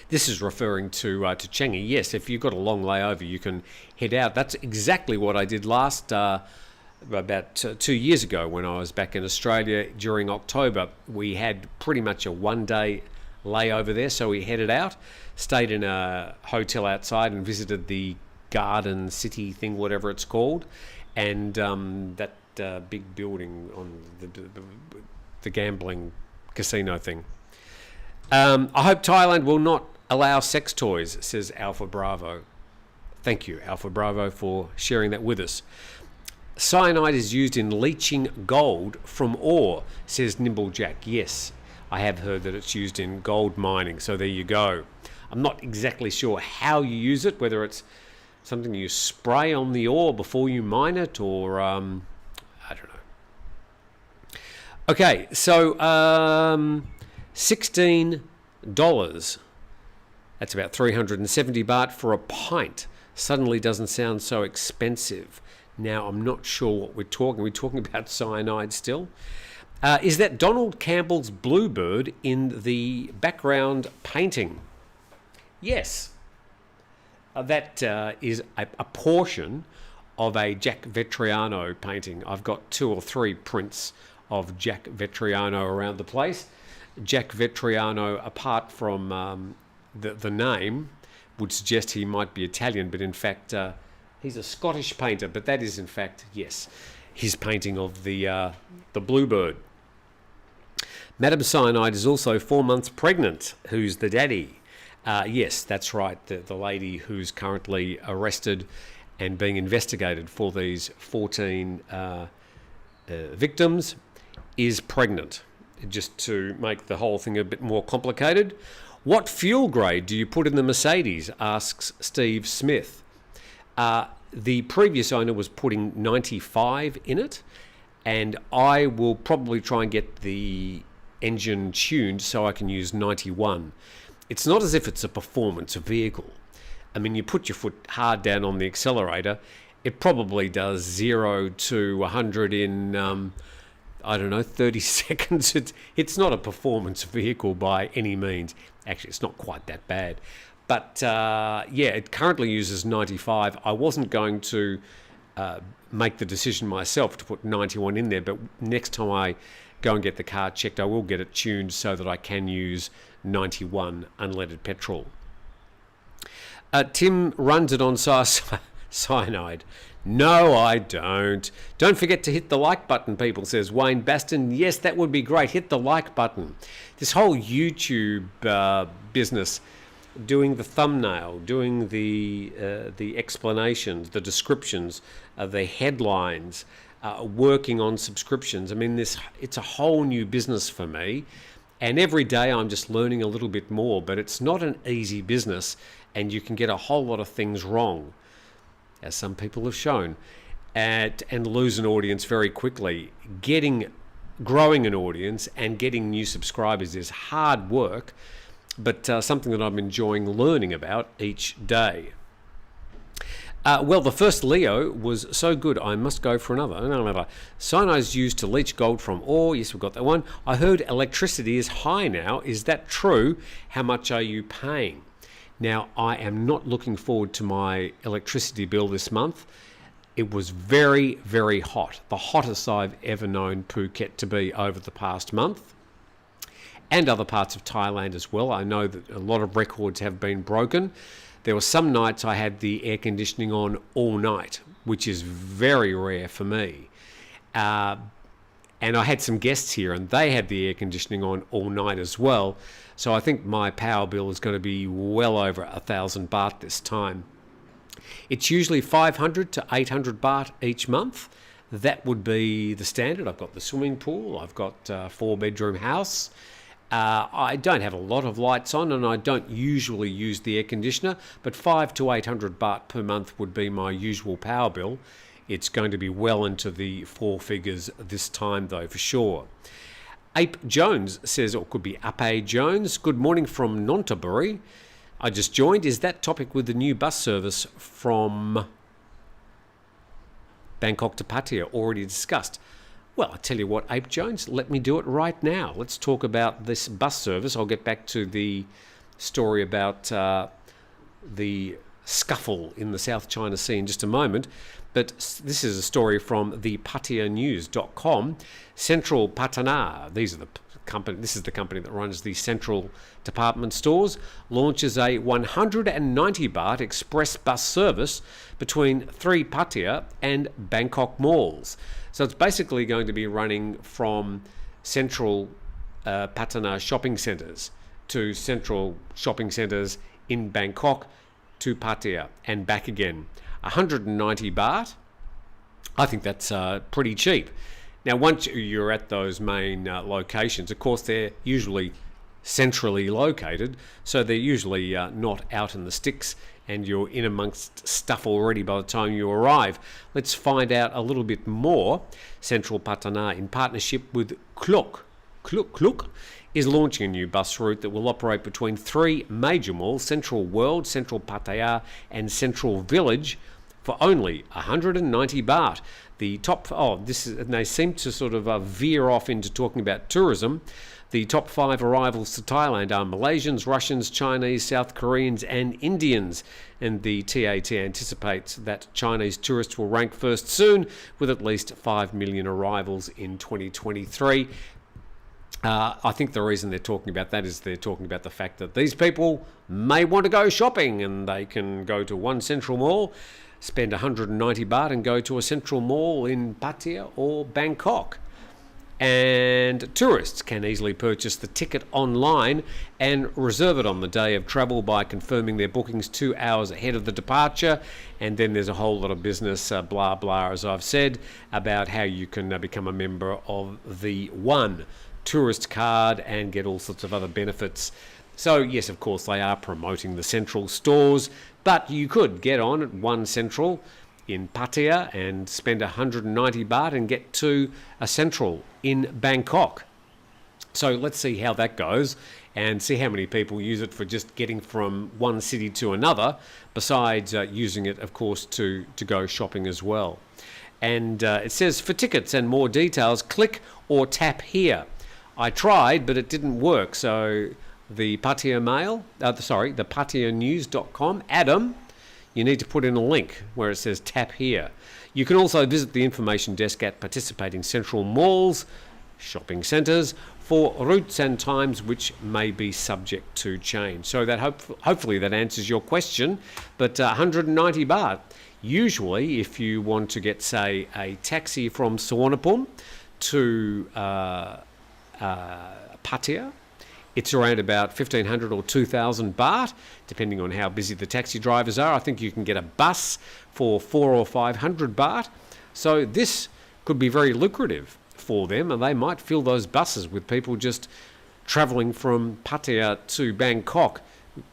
This is referring to Changi. Yes, if you've got a long layover, you can head out. That's exactly what I did last about 2 years ago when I was back in Australia during October. We had pretty much a one-day layover there, so we headed out, stayed in a hotel outside and visited the Garden City thing, whatever it's called, and that big building on the gambling casino thing. I hope Thailand will not allow sex toys, says Alpha Bravo. Thank you, Alpha Bravo, for sharing that with us. Cyanide is used in leaching gold from ore, says Nimblejack. Yes, I have heard that it's used in gold mining, so there you go. I'm not exactly sure how you use it, whether it's something you spray on the ore before you mine it, or I don't know. Okay, so $16. That's about 370 baht for a pint. Suddenly doesn't sound so expensive. Now, I'm not sure what we're talking. We're talking about cyanide still. Is that Donald Campbell's bluebird in the background painting? Yes. That is a portion of a Jack Vetriano painting. I've got 2 or 3 prints of Jack Vetriano around the place. Jack Vetriano, apart from the name, would suggest he might be Italian, but in fact... he's a Scottish painter, but that is, in fact, yes, his painting of the bluebird. Madam Cyanide is also 4 months pregnant. Who's the daddy? Yes, that's right. The lady who's currently arrested and being investigated for these 14 victims is pregnant. Just to make the whole thing a bit more complicated. What fuel grade do you put in the Mercedes? Asks Steve Smith. The previous owner was putting 95 in it, and I will probably try and get the engine tuned so I can use 91. It's not as if it's a performance vehicle. I mean, you put your foot hard down on the accelerator, it probably does 0 to 100 in, 30 seconds. It's not a performance vehicle by any means. Actually, it's not quite that bad. But it currently uses 95. I wasn't going to make the decision myself to put 91 in there, but next time I go and get the car checked, I will get it tuned so that I can use 91 unleaded petrol. Tim runs it on cyanide. No, I don't. Don't forget to hit the like button, people, says Wayne Baston. Yes, that would be great. Hit the like button. This whole YouTube business... doing the thumbnail, doing the explanations, the descriptions, the headlines, working on subscriptions. I mean, it's a whole new business for me, and every day I'm just learning a little bit more, but it's not an easy business, and you can get a whole lot of things wrong, as some people have shown, and lose an audience very quickly. Growing an audience and getting new subscribers is hard work, but something that I'm enjoying learning about each day. The first Leo was so good, I must go for another. Cyanide is used to leach gold from ore. Yes, we've got that one. I heard electricity is high now. Is that true? How much are you paying? Now, I am not looking forward to my electricity bill this month. It was very, very hot. The hottest I've ever known Phuket to be over the past month. And other parts of Thailand as well. I know that a lot of records have been broken. There were some nights I had the air conditioning on all night, which is very rare for me. And I had some guests here and they had the air conditioning on all night as well. So I think my power bill is going to be well over 1,000 baht this time. It's usually 500 to 800 baht each month. That would be the standard. I've got the swimming pool. I've got a 4-bedroom house. I don't have a lot of lights on and I don't usually use the air conditioner, but 500 to 800 baht per month would be my usual power bill. It's going to be well into the 4 figures this time though, for sure. Ape Jones says, or it could be Ape Jones, good morning from Nonthaburi. I just joined. Is that topic with the new bus service from Bangkok to Pattaya already discussed? Well, I tell you what, Ape Jones, let me do it right now. Let's talk about this bus service. I'll get back to the story about the scuffle in the South China Sea in just a moment. But this is a story from the PattayaNews.com. Central Pattaya, this is the company that runs the Central department stores, launches a 190 baht express bus service between 3 Pattaya and Bangkok malls. So it's basically going to be running from central Pattaya shopping centres to central shopping centres in Bangkok to Pattaya and back again. 190 baht. I think that's pretty cheap. Now, once you're at those main locations, of course, they're usually centrally located, so they're usually not out in the sticks, and you're in amongst stuff already by the time you arrive. Let's find out a little bit more. Central Pattaya, in partnership with Kluk, is launching a new bus route that will operate between three major malls: Central World, Central Pattaya, and Central Village, for only 190 baht. The top, they seem to sort of veer off into talking about tourism. The top 5 arrivals to Thailand are Malaysians, Russians, Chinese, South Koreans, and Indians. And the TAT anticipates that Chinese tourists will rank first soon, with at least 5 million arrivals in 2023. I think the reason they're talking about that is they're talking about the fact that these people may want to go shopping, and they can go to one central mall, spend 190 baht and go to a central mall in Pattaya or Bangkok. And tourists can easily purchase the ticket online and reserve it on the day of travel by confirming their bookings 2 hours ahead of the departure. And then there's a whole lot of business, blah, blah, as I've said, about how you can become a member of the One Tourist Card and get all sorts of other benefits. So, yes, of course, they are promoting the central stores, but you could get on at One Central in Pattaya and spend 190 baht and get to a central in Bangkok. So let's see how that goes and see how many people use it for just getting from one city to another, besides using it, of course, to go shopping as well. And it says, for tickets and more details, click or tap here. I tried, but it didn't work. So the Pattaya Mail, the PattiaNews.com, Adam, you need to put in a link where it says tap here. You can also visit the information desk at participating central malls, shopping centres, for routes and times which may be subject to change. So that hopefully that answers your question. But 190 baht. Usually, if you want to get, say, a taxi from Suvarnabhumi to Pattaya, it's around about 1,500 or 2,000 baht, depending on how busy the taxi drivers are. I think you can get a bus for 400 or 500 baht. So this could be very lucrative for them, and they might fill those buses with people just travelling from Pattaya to Bangkok.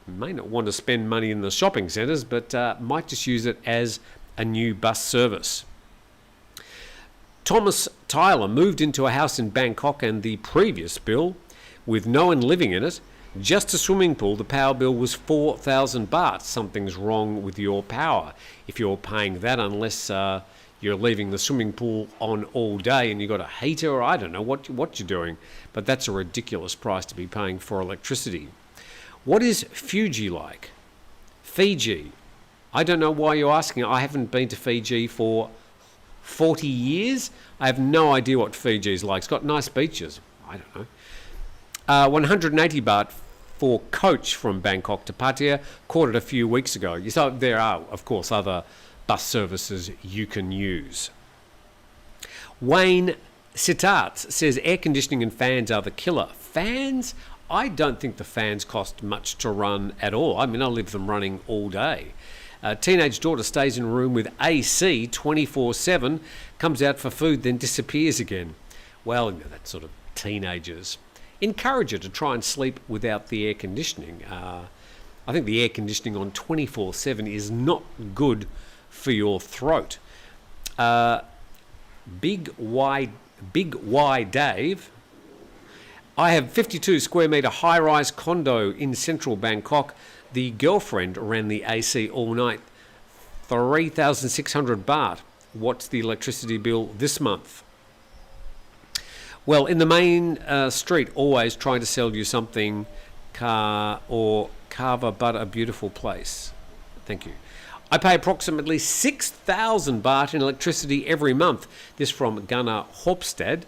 May not want to spend money in the shopping centres, but might just use it as a new bus service. Thomas Tyler moved into a house in Bangkok, and the previous bill, with no one living in it, just a swimming pool, the power bill was 4,000 baht. Something's wrong with your power if you're paying that, unless you're leaving the swimming pool on all day and you've got a heater, or I don't know what you're doing. But that's a ridiculous price to be paying for electricity. What is Fiji like? Fiji. I don't know why you're asking. I haven't been to Fiji for 40 years. I have no idea what Fiji is like. It's got nice beaches. I don't know. 180 baht for coach from Bangkok to Pattaya, caught it a few weeks ago. So there are, of course, other bus services you can use. Wayne Sitarts says air conditioning and fans are the killer. Fans? I don't think the fans cost much to run at all. I mean, I leave them running all day. Teenage daughter stays in a room with AC 24/7, comes out for food, then disappears again. Well, that's sort of teenagers. Encourage her to try and sleep without the air conditioning. I think the air conditioning on 24/7 is not good for your throat. Big Y Dave. I have 52 square metre high-rise condo in central Bangkok. The girlfriend ran the AC all night. 3,600 baht. What's the electricity bill this month? Well, in the main street, always trying to sell you something, or Kava, but a beautiful place. Thank you. I pay approximately 6,000 baht in electricity every month. This from Gunnar Hopstad.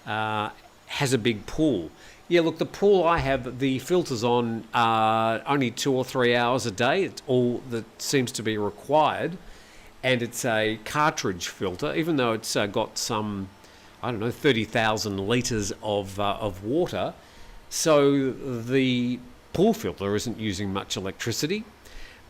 Has a big pool. Yeah, look, the pool I have, the filters on only 2 or 3 hours a day. It's all that seems to be required. And it's a cartridge filter, even though it's got some, 30,000 litres of water. So the pool filter isn't using much electricity.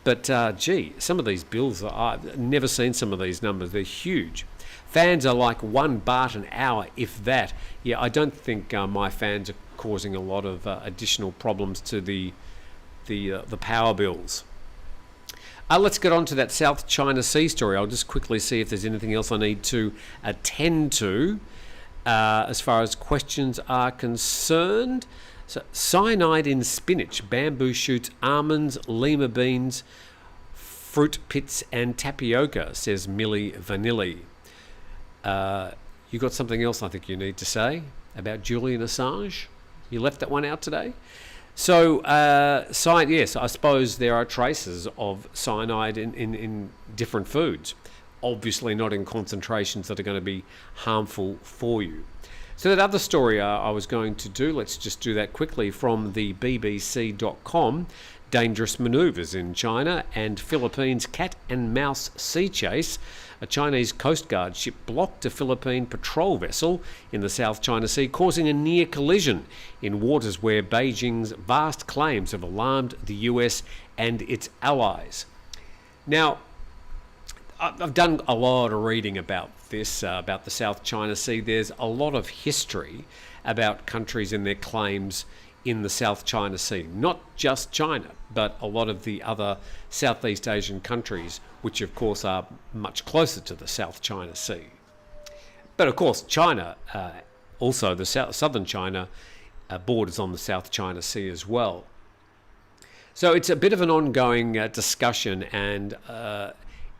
But gee, some of these bills, I've never seen some of these numbers. They're huge. Fans are like 1 baht an hour, if that. Yeah, I don't think my fans are causing a lot of additional problems to the power bills. Let's get on to that South China Sea story. I'll just quickly see if there's anything else I need to attend to as far as questions are concerned. So, cyanide in spinach, bamboo shoots, almonds, lima beans, fruit pits and tapioca, says Millie Vanilli. You got something else I think you need to say about Julian Assange? You left that one out today? So, yes, I suppose there are traces of cyanide in different foods. Obviously not in concentrations that are going to be harmful for you. So that other story I was going to do, let's just do that quickly, from the BBC.com. Dangerous manoeuvres in China and Philippines cat and mouse sea chase. A Chinese Coast Guard ship blocked a Philippine patrol vessel in the South China Sea, causing a near collision in waters where Beijing's vast claims have alarmed the US and its allies. Now, I've done a lot of reading about this, about the South China Sea. There's a lot of history about countries and their claims in the South China Sea. Not just China, but a lot of the other Southeast Asian countries, which of course are much closer to the South China Sea. But of course, China, also the southern China, borders on the South China Sea as well. So it's a bit of an ongoing discussion, and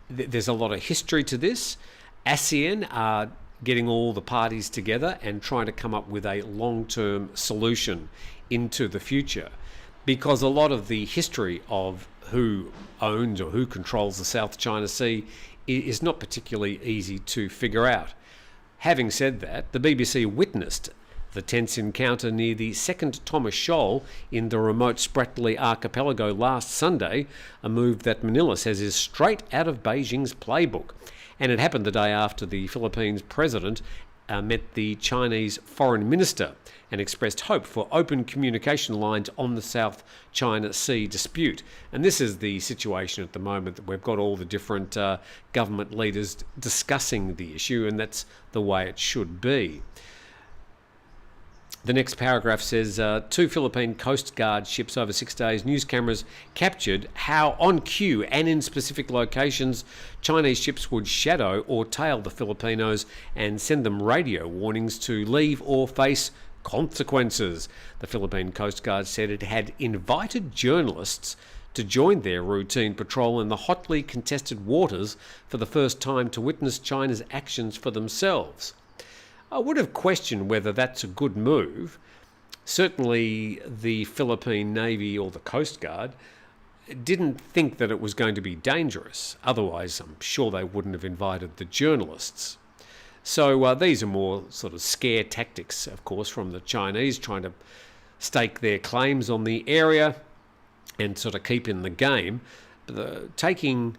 there's a lot of history to this. ASEAN are getting all the parties together and trying to come up with a long-term solution into the future, because a lot of the history of who owns or who controls the South China Sea is not particularly easy to figure out. Having said that, the BBC witnessed the tense encounter near the second Thomas Shoal in the remote Spratly archipelago last Sunday, a move that Manila says is straight out of Beijing's playbook. And it happened the day after the Philippines president met the Chinese foreign minister and expressed hope for open communication lines on the South China Sea dispute. And this is the situation at the moment, that we've got all the different government leaders discussing the issue, and that's the way it should be. The next paragraph says, 2 Philippine Coast Guard ships over 6 days. News cameras captured how, on cue and in specific locations, Chinese ships would shadow or tail the Filipinos and send them radio warnings to leave or face consequences. The Philippine Coast Guard said it had invited journalists to join their routine patrol in the hotly contested waters for the first time to witness China's actions for themselves. I would have questioned whether that's a good move. Certainly the Philippine Navy or the Coast Guard didn't think that it was going to be dangerous. Otherwise, I'm sure they wouldn't have invited the journalists. So these are more sort of scare tactics, of course, from the Chinese, trying to stake their claims on the area and sort of keep in the game. But taking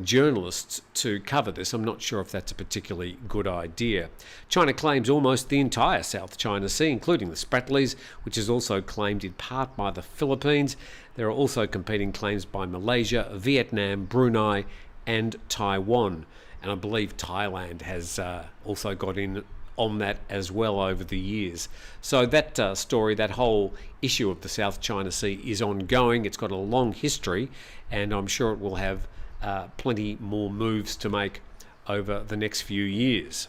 journalists to cover this, I'm not sure if that's a particularly good idea. China claims almost the entire South China Sea, including the Spratlys, which is also claimed in part by the Philippines. There are also competing claims by Malaysia, Vietnam, Brunei and Taiwan. And I believe Thailand has also got in on that as well over the years. So that story, that whole issue of the South China Sea is ongoing. It's got a long history, and I'm sure it will have plenty more moves to make over the next few years.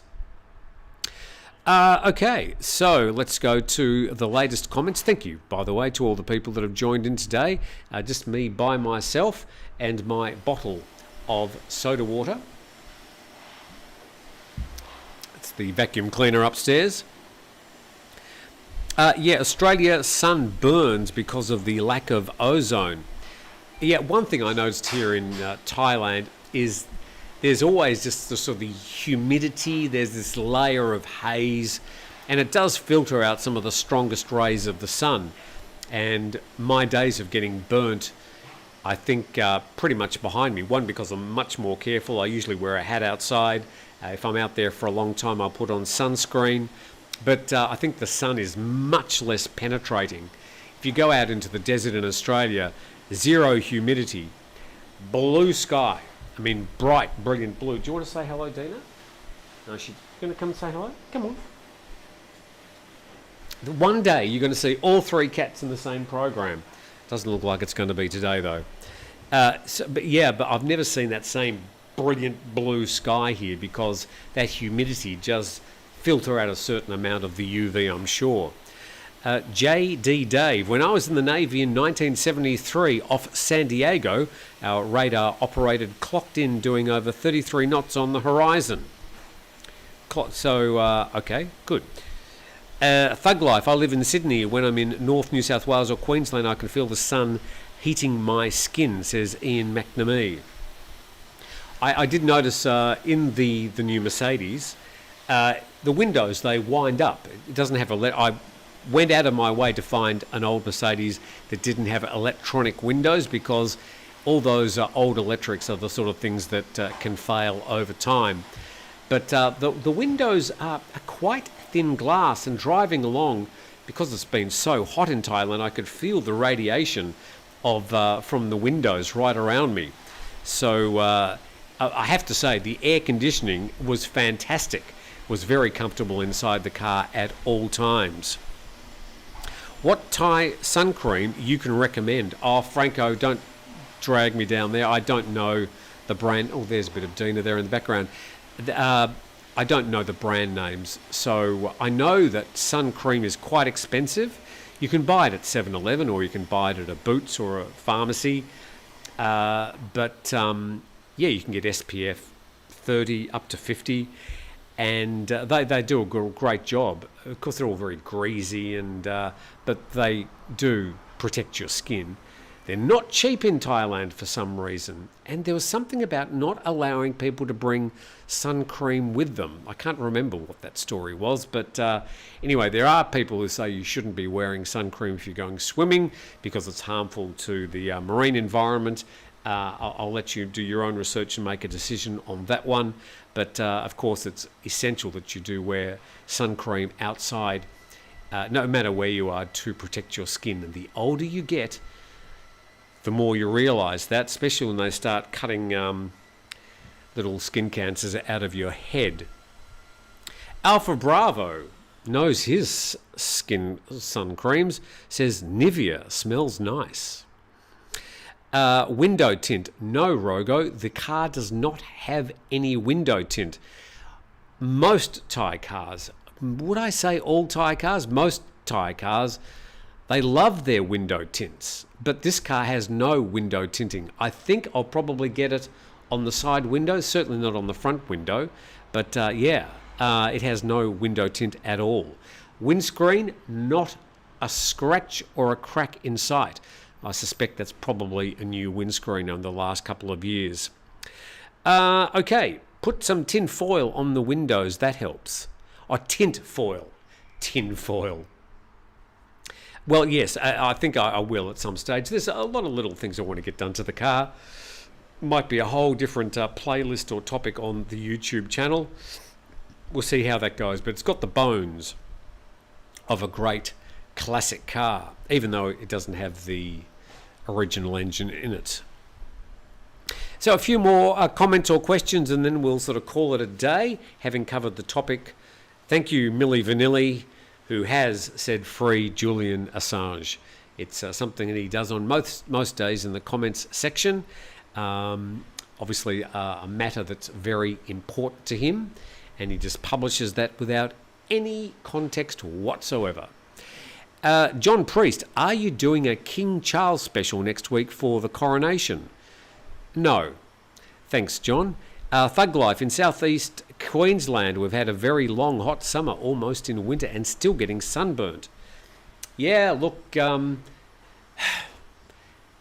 Okay, so let's go to the latest comments. Thank you, by the way, to all the people that have joined in today. Just me by myself and my bottle of soda water. It's the vacuum cleaner upstairs. Australia sun burns because of the lack of ozone. Yeah, one thing I noticed here in Thailand is there's always just the sort of the humidity. There's this layer of haze, and it does filter out some of the strongest rays of the sun. And my days of getting burnt, I think, pretty much behind me. One, because I'm much more careful. I usually wear a hat outside. If I'm out there for a long time, I'll put on sunscreen. But I think the sun is much less penetrating. If you go out into the desert in Australia, zero humidity, blue sky. I mean, bright, brilliant blue. Do you want to say hello, Dina? No, she's going to come and say hello? Come on. One day you're going to see all three cats in the same program. Doesn't look like it's going to be today, though. But I've never seen that same brilliant blue sky here because that humidity just filter out a certain amount of the UV, I'm sure. J.D. Dave, when I was in the Navy in 1973 off San Diego, our radar operated clocked in doing over 33 knots on the horizon. Okay, good. Thug life, I live in Sydney. When I'm in North New South Wales or Queensland, I can feel the sun heating my skin, says Ian McNamee. I did notice in the new Mercedes, the windows, they wind up. It doesn't have I went out of my way to find an old Mercedes that didn't have electronic windows because all those old electrics are the sort of things that can fail over time. But the windows are quite thin glass, and driving along, because it's been so hot in Thailand, I could feel the radiation from the windows right around me. So I have to say the air conditioning was fantastic. Was very comfortable inside the car at all times. What Thai sun cream you can recommend? Oh, Franco, don't drag me down there. I don't know the brand. Oh, there's a bit of Dina there in the background. I don't know the brand names. So I know that sun cream is quite expensive. You can buy it at 7-Eleven or you can buy it at a Boots or a pharmacy. Yeah, you can get SPF 30 up to 50. And they do a great job. Of course, they're all very greasy, but they do protect your skin. They're not cheap in Thailand for some reason. And there was something about not allowing people to bring sun cream with them. I can't remember what that story was, but anyway, there are people who say you shouldn't be wearing sun cream if you're going swimming because it's harmful to the marine environment. I'll let you do your own research and make a decision on that one. But of course, it's essential that you do wear sun cream outside, no matter where you are, to protect your skin. And the older you get, the more you realise that, especially when they start cutting little skin cancers out of your head. Alpha Bravo knows his skin sun creams, says Nivea smells nice. Window tint, no Rogo, the car does not have any window tint. Most Thai cars, would I say all Thai cars? Most Thai cars, they love their window tints, but this car has no window tinting. I think I'll probably get it on the side window, certainly not on the front window, but it has no window tint at all. Windscreen, not a scratch or a crack in sight. I suspect that's probably a new windscreen in the last couple of years. Okay, put some tin foil on the windows, that helps. Oh, tint foil. Tin foil. Well, yes, I think I will at some stage. There's a lot of little things I want to get done to the car. Might be a whole different playlist or topic on the YouTube channel. We'll see how that goes, but it's got the bones of a great classic car, even though it doesn't have the original engine in it. So a few more comments or questions and then we'll sort of call it a day, having covered the topic. Thank you, Milli Vanilli, who has said free Julian Assange. It's something that he does on most days in the comments section. Obviously a matter that's very important to him, and he just publishes that without any context whatsoever. John Priest, are you doing a King Charles special next week for the coronation? No. Thanks, John. Thug Life, in southeast Queensland, we've had a very long hot summer, almost in winter, and still getting sunburnt. Yeah, look,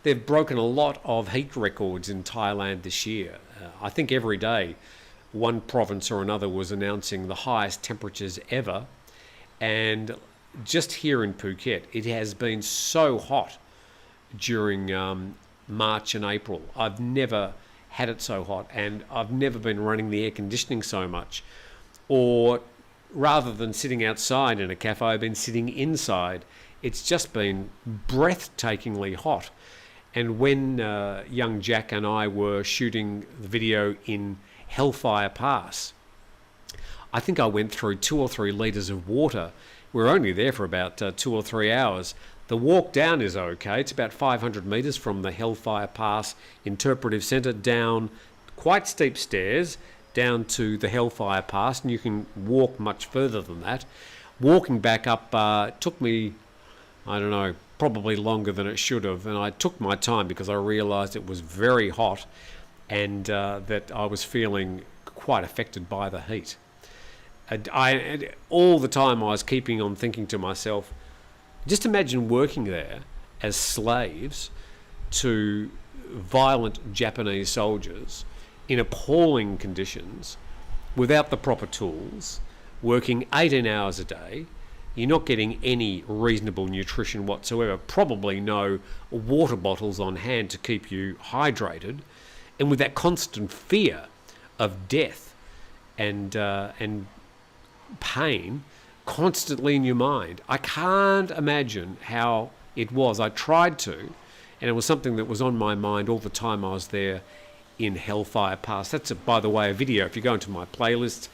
they've broken a lot of heat records in Thailand this year. I think every day one province or another was announcing the highest temperatures ever, and just here in Phuket, it has been so hot during March and April. I've never had it so hot, and I've never been running the air conditioning so much. Or rather than sitting outside in a cafe, I've been sitting inside. It's just been breathtakingly hot. And when young Jack and I were shooting the video in Hellfire Pass, I think I went through 2 or 3 litres of water. We were only there for about 2 or 3 hours. The walk down is okay. It's about 500 metres from the Hellfire Pass Interpretive Centre down quite steep stairs down to the Hellfire Pass, and you can walk much further than that. Walking back up took me, I don't know, probably longer than it should have, and I took my time because I realised it was very hot and that I was feeling quite affected by the heat. All the time I was keeping on thinking to myself, just imagine working there as slaves to violent Japanese soldiers in appalling conditions, without the proper tools, working 18 hours a day. You're not getting any reasonable nutrition whatsoever, probably no water bottles on hand to keep you hydrated, and with that constant fear of death and pain constantly in your mind. I can't imagine how it was. I tried to, and it was something that was on my mind all the time I was there in Hellfire Pass. That's, by the way, a video. If you go into my playlist,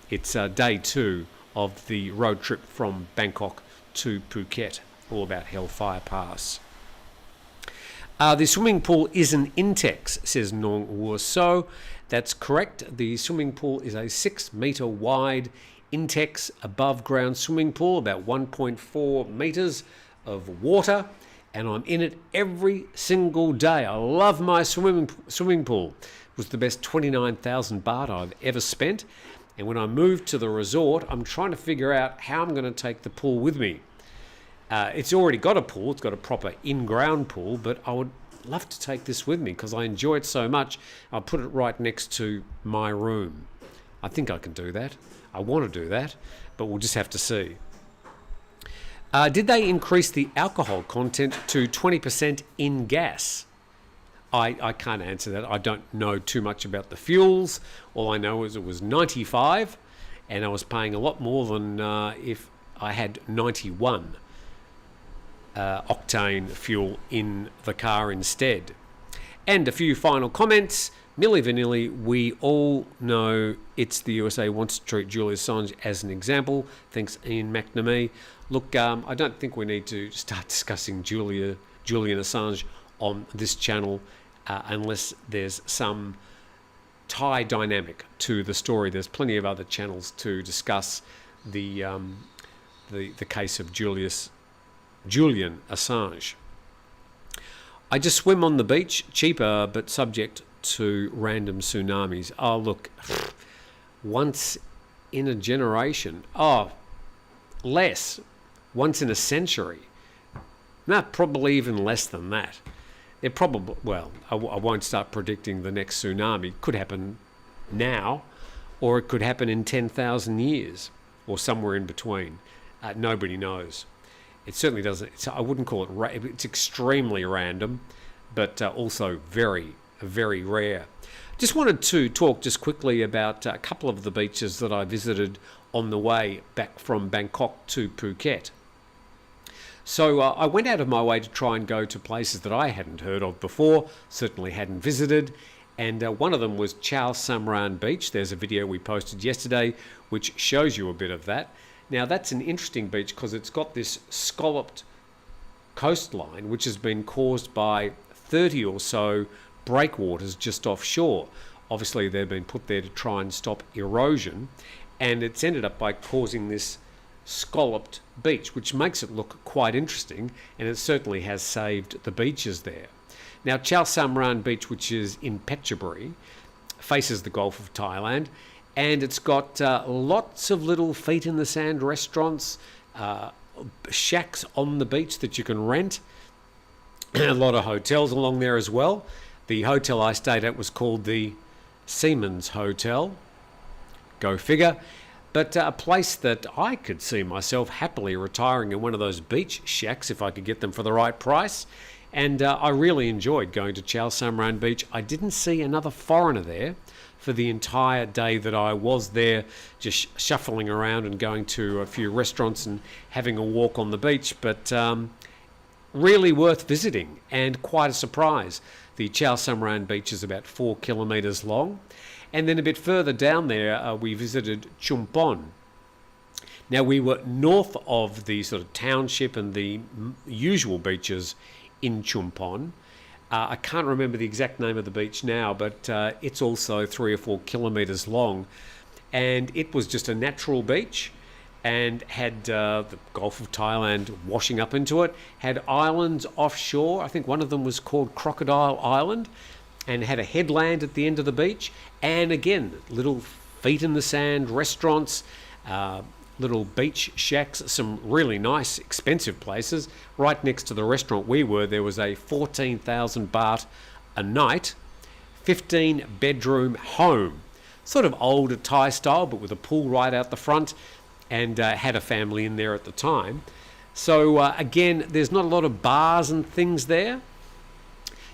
it's day 2 of the road trip from Bangkok to Phuket, all about Hellfire Pass. The swimming pool is an Intex, says Nong Wu So. That's correct. The swimming pool is a 6 metre wide Intex above ground swimming pool, about 1.4 metres of water, and I'm in it every single day. I love my swimming pool. It was the best 29,000 baht I've ever spent. And when I moved to the resort, I'm trying to figure out how I'm going to take the pool with me. It's already got a pool. It's got a proper in-ground pool, but I would love to take this with me because I enjoy it so much. I'll put it right next to my room. I think I can do that. I want to do that, but we'll just have to see. Did they increase the alcohol content to 20% in gas? I can't answer that. I don't know too much about the fuels. All I know is it was 95, and I was paying a lot more than if I had 91 octane fuel in the car instead. And a few final comments. Milli Vanilli, we all know it's the USA wants to treat Julian Assange as an example. Thanks, Ian McNamee. Look, I don't think we need to start discussing Julian Assange on this channel unless there's some Thai dynamic to the story. There's plenty of other channels to discuss the case of Julian Assange. I just swim on the beach, cheaper but subject to random tsunamis. Oh, look, once in a generation. Oh, less. Once in a century. No, probably even less than that. It probably, well, I won't start predicting the next tsunami. It could happen now, or it could happen in 10,000 years, or somewhere in between. Nobody knows. It certainly doesn't. I wouldn't call it. It's extremely random, but also very, very rare. Just wanted to talk just quickly about a couple of the beaches that I visited on the way back from Bangkok to Phuket. So I went out of my way to try and go to places that I hadn't heard of before, certainly hadn't visited, and one of them was Chao Samran Beach. There's a video we posted yesterday which shows you a bit of that. Now that's an interesting beach because it's got this scalloped coastline which has been caused by 30 or so breakwaters just offshore. Obviously they've been put there to try and stop erosion, and it's ended up by causing this scalloped beach, which makes it look quite interesting, and it certainly has saved the beaches there. Now Chao Samran Beach, which is in Phetchaburi, faces the Gulf of Thailand, and it's got lots of little feet in the sand restaurants, shacks on the beach that you can rent, a lot of hotels along there as well. The hotel I stayed at was called the Seamen's Hotel, go figure, but a place that I could see myself happily retiring in one of those beach shacks if I could get them for the right price. And I really enjoyed going to Chao Samran Beach. I didn't see another foreigner there for the entire day that I was there, just shuffling around and going to a few restaurants and having a walk on the beach. But really worth visiting and quite a surprise. The Chao Phraya beach is about 4 kilometres long. And then a bit further down there, we visited Chumpon. Now, we were north of the sort of township and the usual beaches in Chumpon. I can't remember the exact name of the beach now, but it's also 3 or 4 kilometres long. And it was just a natural beach and had the Gulf of Thailand washing up into it, had islands offshore. I think one of them was called Crocodile Island, and had a headland at the end of the beach. And again, little feet in the sand restaurants, little beach shacks, some really nice, expensive places. Right next to the restaurant we were, there was a 14,000 baht a night, 15-bedroom home. Sort of older Thai style, but with a pool right out the front, and had a family in there at the time. So again, there's not a lot of bars and things there.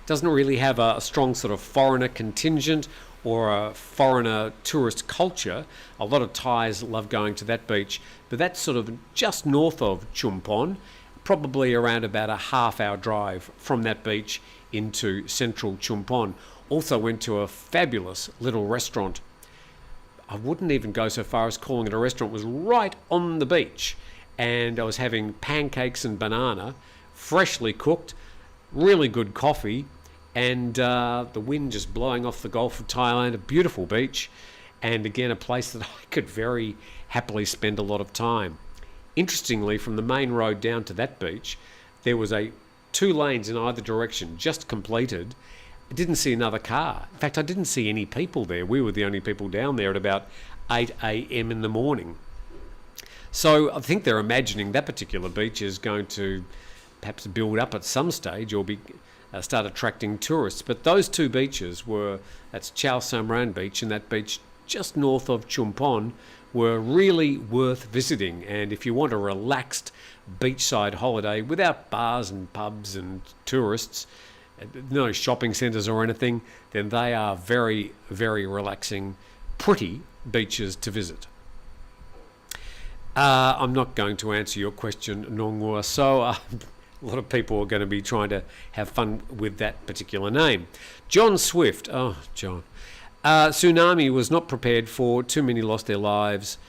Doesn't really have a strong sort of foreigner contingent or a foreigner tourist culture. A lot of Thais love going to that beach, but that's sort of just north of Chumpon, probably around about a half-hour drive from that beach into central Chumpon. Also went to a fabulous little restaurant. I wouldn't even go so far as calling it a restaurant. It was right on the beach, and I was having pancakes and banana, freshly cooked, really good coffee, and the wind just blowing off the Gulf of Thailand. A beautiful beach, and again a place that I could very happily spend a lot of time. Interestingly, from the main road down to that beach, there was 2 lanes in either direction, just completed. I didn't see another car. In fact, I didn't see any people there. We were the only people down there at about 8 a.m. in the morning. So I think they're imagining that particular beach is going to perhaps build up at some stage or start attracting tourists. But those 2 beaches that's Chao Phraya Beach and that beach just north of Chumpon, were really worth visiting. And if you want a relaxed beachside holiday without bars and pubs and tourists, no shopping centres or anything, then they are very, very relaxing, pretty beaches to visit. I'm not going to answer your question, Nongua, so a lot of people are going to be trying to have fun with that particular name. John Swift. Oh, John. Tsunami was not prepared for. Too many lost their lives.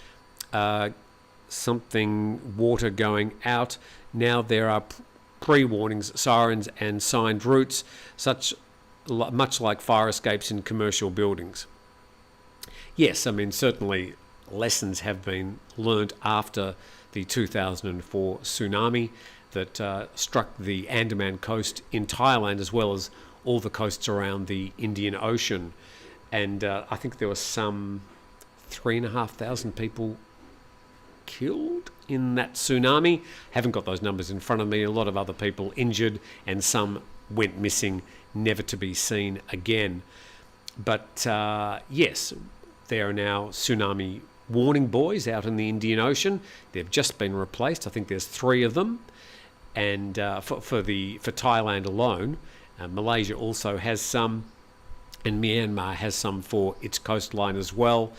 Something water going out. Now there are pre-warnings, sirens and signed routes, much like fire escapes in commercial buildings. Yes, I mean, certainly lessons have been learnt after the 2004 tsunami that struck the Andaman coast in Thailand, as well as all the coasts around the Indian Ocean. And I think there were some 3,500 people killed in that tsunami. Haven't got those numbers in front of me. A lot of other people injured, and some went missing, never to be seen again. But yes, there are now tsunami warning buoys out in the Indian Ocean. They've just been replaced. I think there's 3 of them, and for Thailand alone. Malaysia also has some, and Myanmar has some for its coastline as well.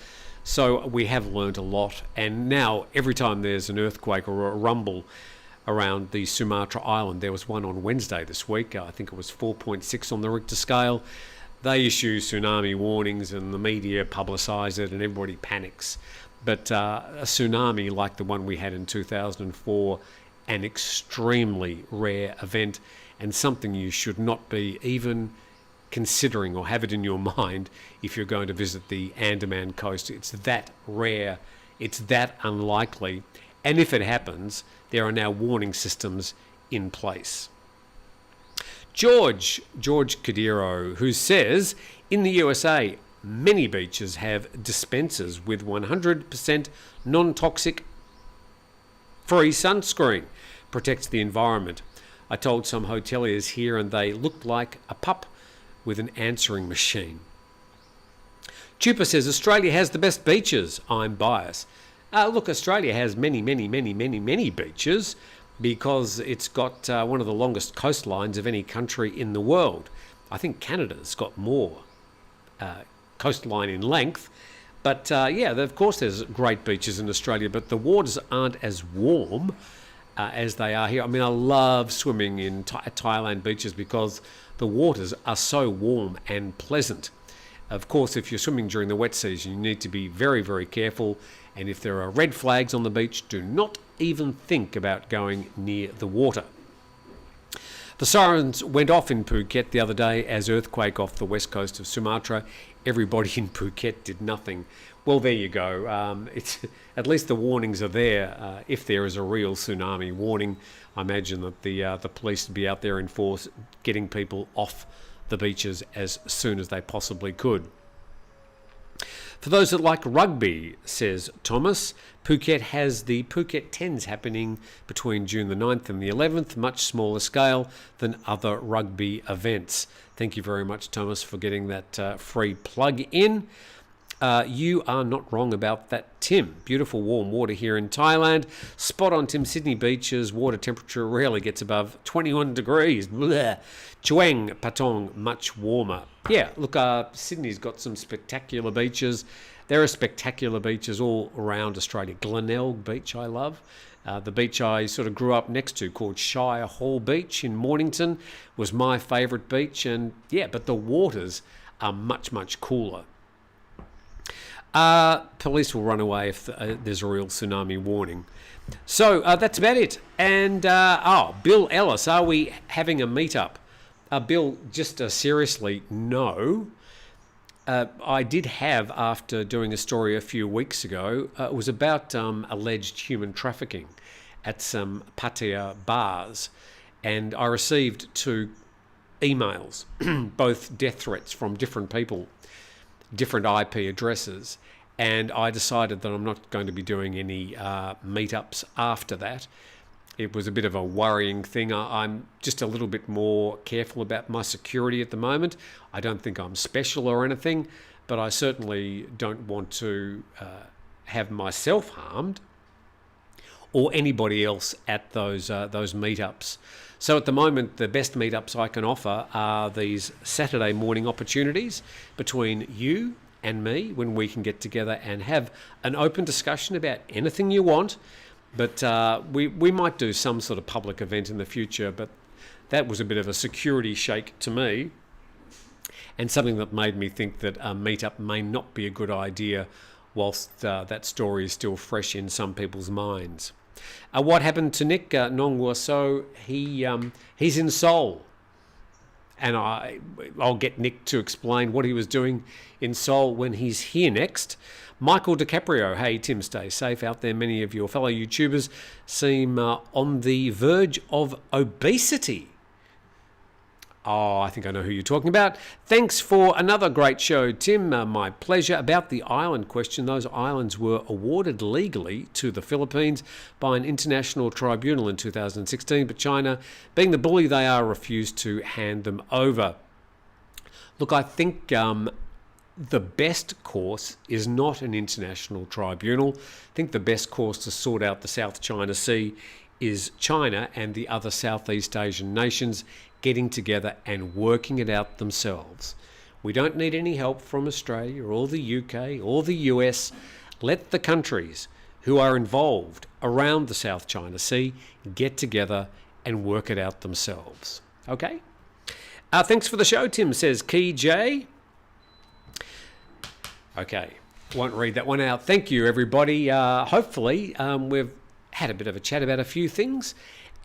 So we have learnt a lot, and now every time there's an earthquake or a rumble around the Sumatra Island, there was one on Wednesday this week, I think it was 4.6 on the Richter scale, they issue tsunami warnings and the media publicise it and everybody panics. But a tsunami like the one we had in 2004, an extremely rare event, and something you should not be even considering or have it in your mind if you're going to visit the Andaman coast. It's that rare, it's that unlikely, and if it happens, there are now warning systems in place. George Kadiro, who says, in the USA, many beaches have dispensers with 100% non-toxic free sunscreen. Protects the environment. I told some hoteliers here and they looked like a pup with an answering machine. Chupa says, Australia has the best beaches. I'm biased. Look, Australia has many beaches because it's got one of the longest coastlines of any country in the world. I think Canada's got more coastline in length. But yeah, of course there's great beaches in Australia, but the waters aren't as warm as they are here. I mean, I love swimming in Thailand beaches because the waters are so warm and pleasant. Of course, if you're swimming during the wet season, you need to be very, very careful. And if there are red flags on the beach, do not even think about going near the water. The sirens went off in Phuket the other day as earthquake off the west coast of Sumatra. Everybody in Phuket did nothing. Well, there you go. It's at least the warnings are there. If there is a real tsunami warning, I imagine that the police would be out there in force, getting people off the beaches as soon as they possibly could. For those that like rugby, says Thomas, Phuket has the Phuket Tens happening between June the 9th and the 11th, much smaller scale than other rugby events. Thank you very much, Thomas, for getting that free plug in. You are not wrong about that, Tim. Beautiful warm water here in Thailand. Spot on, Tim. Sydney beaches, water temperature rarely gets above 21 degrees. Blech. Chuang Patong, much warmer. Yeah, look, Sydney's got some spectacular beaches. There are spectacular beaches all around Australia. Glenelg Beach, I love. The beach I sort of grew up next to, called Shire Hall Beach in Mornington, was my favourite beach. And yeah, but the waters are much, much cooler. Police will run away if there's a real tsunami warning. So that's about it. And Bill Ellis, are we having a meetup? Bill, just seriously, no. I did have, after doing a story a few weeks ago, it was about alleged human trafficking at some Pattaya bars, and I received 2 emails, both death threats from different people, different IP addresses, and I decided that I'm not going to be doing any meetups after that. It was a bit of a worrying thing. I'm just a little bit more careful about my security at the moment. I don't think I'm special or anything, but I certainly don't want to have myself harmed or anybody else at those meetups. So at the moment, the best meetups I can offer are these Saturday morning opportunities between you and me, when we can get together and have an open discussion about anything you want. But we might do some sort of public event in the future, but that was a bit of a security shake to me, and something that made me think that a meetup may not be a good idea whilst that story is still fresh in some people's minds. What happened to Nick Nongwa? So he's in Seoul, and I'll get Nick to explain what he was doing in Seoul when he's here next. Michael DiCaprio, hey Tim, stay safe out there. Many of your fellow YouTubers seem on the verge of obesity. Oh, I think I know who you're talking about. Thanks for another great show, Tim. My pleasure. About the island question, those islands were awarded legally to the Philippines by an international tribunal in 2016, but China, being the bully they are, refused to hand them over. Look, I think the best course is not an international tribunal. I think the best course to sort out the South China Sea is China and the other Southeast Asian nations getting together and working it out themselves. We don't need any help from Australia or the UK or the US. Let the countries who are involved around the South China Sea get together and work it out themselves. Okay? Thanks for the show, Tim, says Key J. Okay, won't read that one out. Thank you, everybody. Hopefully, we've had a bit of a chat about a few things,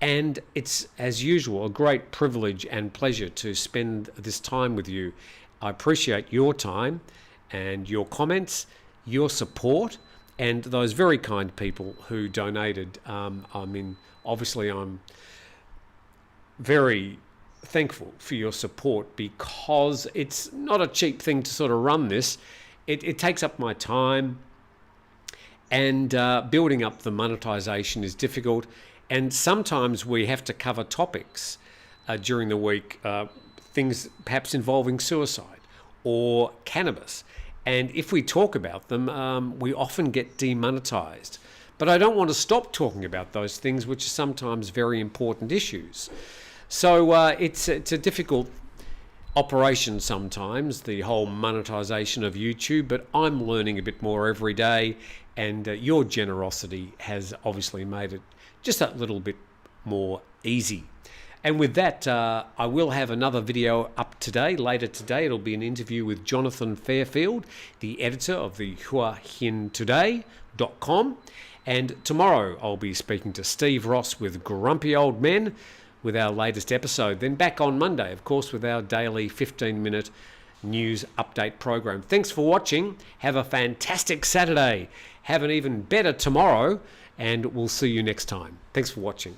and it's, as usual, a great privilege and pleasure to spend this time with you. I appreciate your time and your comments, your support, and those very kind people who donated. Obviously, I'm very thankful for your support, because it's not a cheap thing to sort of run this. It takes up my time, and building up the monetization is difficult, and sometimes we have to cover topics during the week, things perhaps involving suicide or cannabis, and if we talk about them, we often get demonetized. But I don't want to stop talking about those things, which are sometimes very important issues. So it's a difficult operation sometimes, the whole monetization of YouTube, but I'm learning a bit more every day, and your generosity has obviously made it just a little bit more easy. And with that, I will have another video up today. Later today, it'll be an interview with Jonathan Fairfield, the editor of the HuaHinToday.com. And tomorrow, I'll be speaking to Steve Ross with Grumpy Old Men with our latest episode. Then back on Monday, of course, with our daily 15-minute news update program. Thanks for watching. Have a fantastic Saturday. Have an even better tomorrow. And we'll see you next time. Thanks for watching.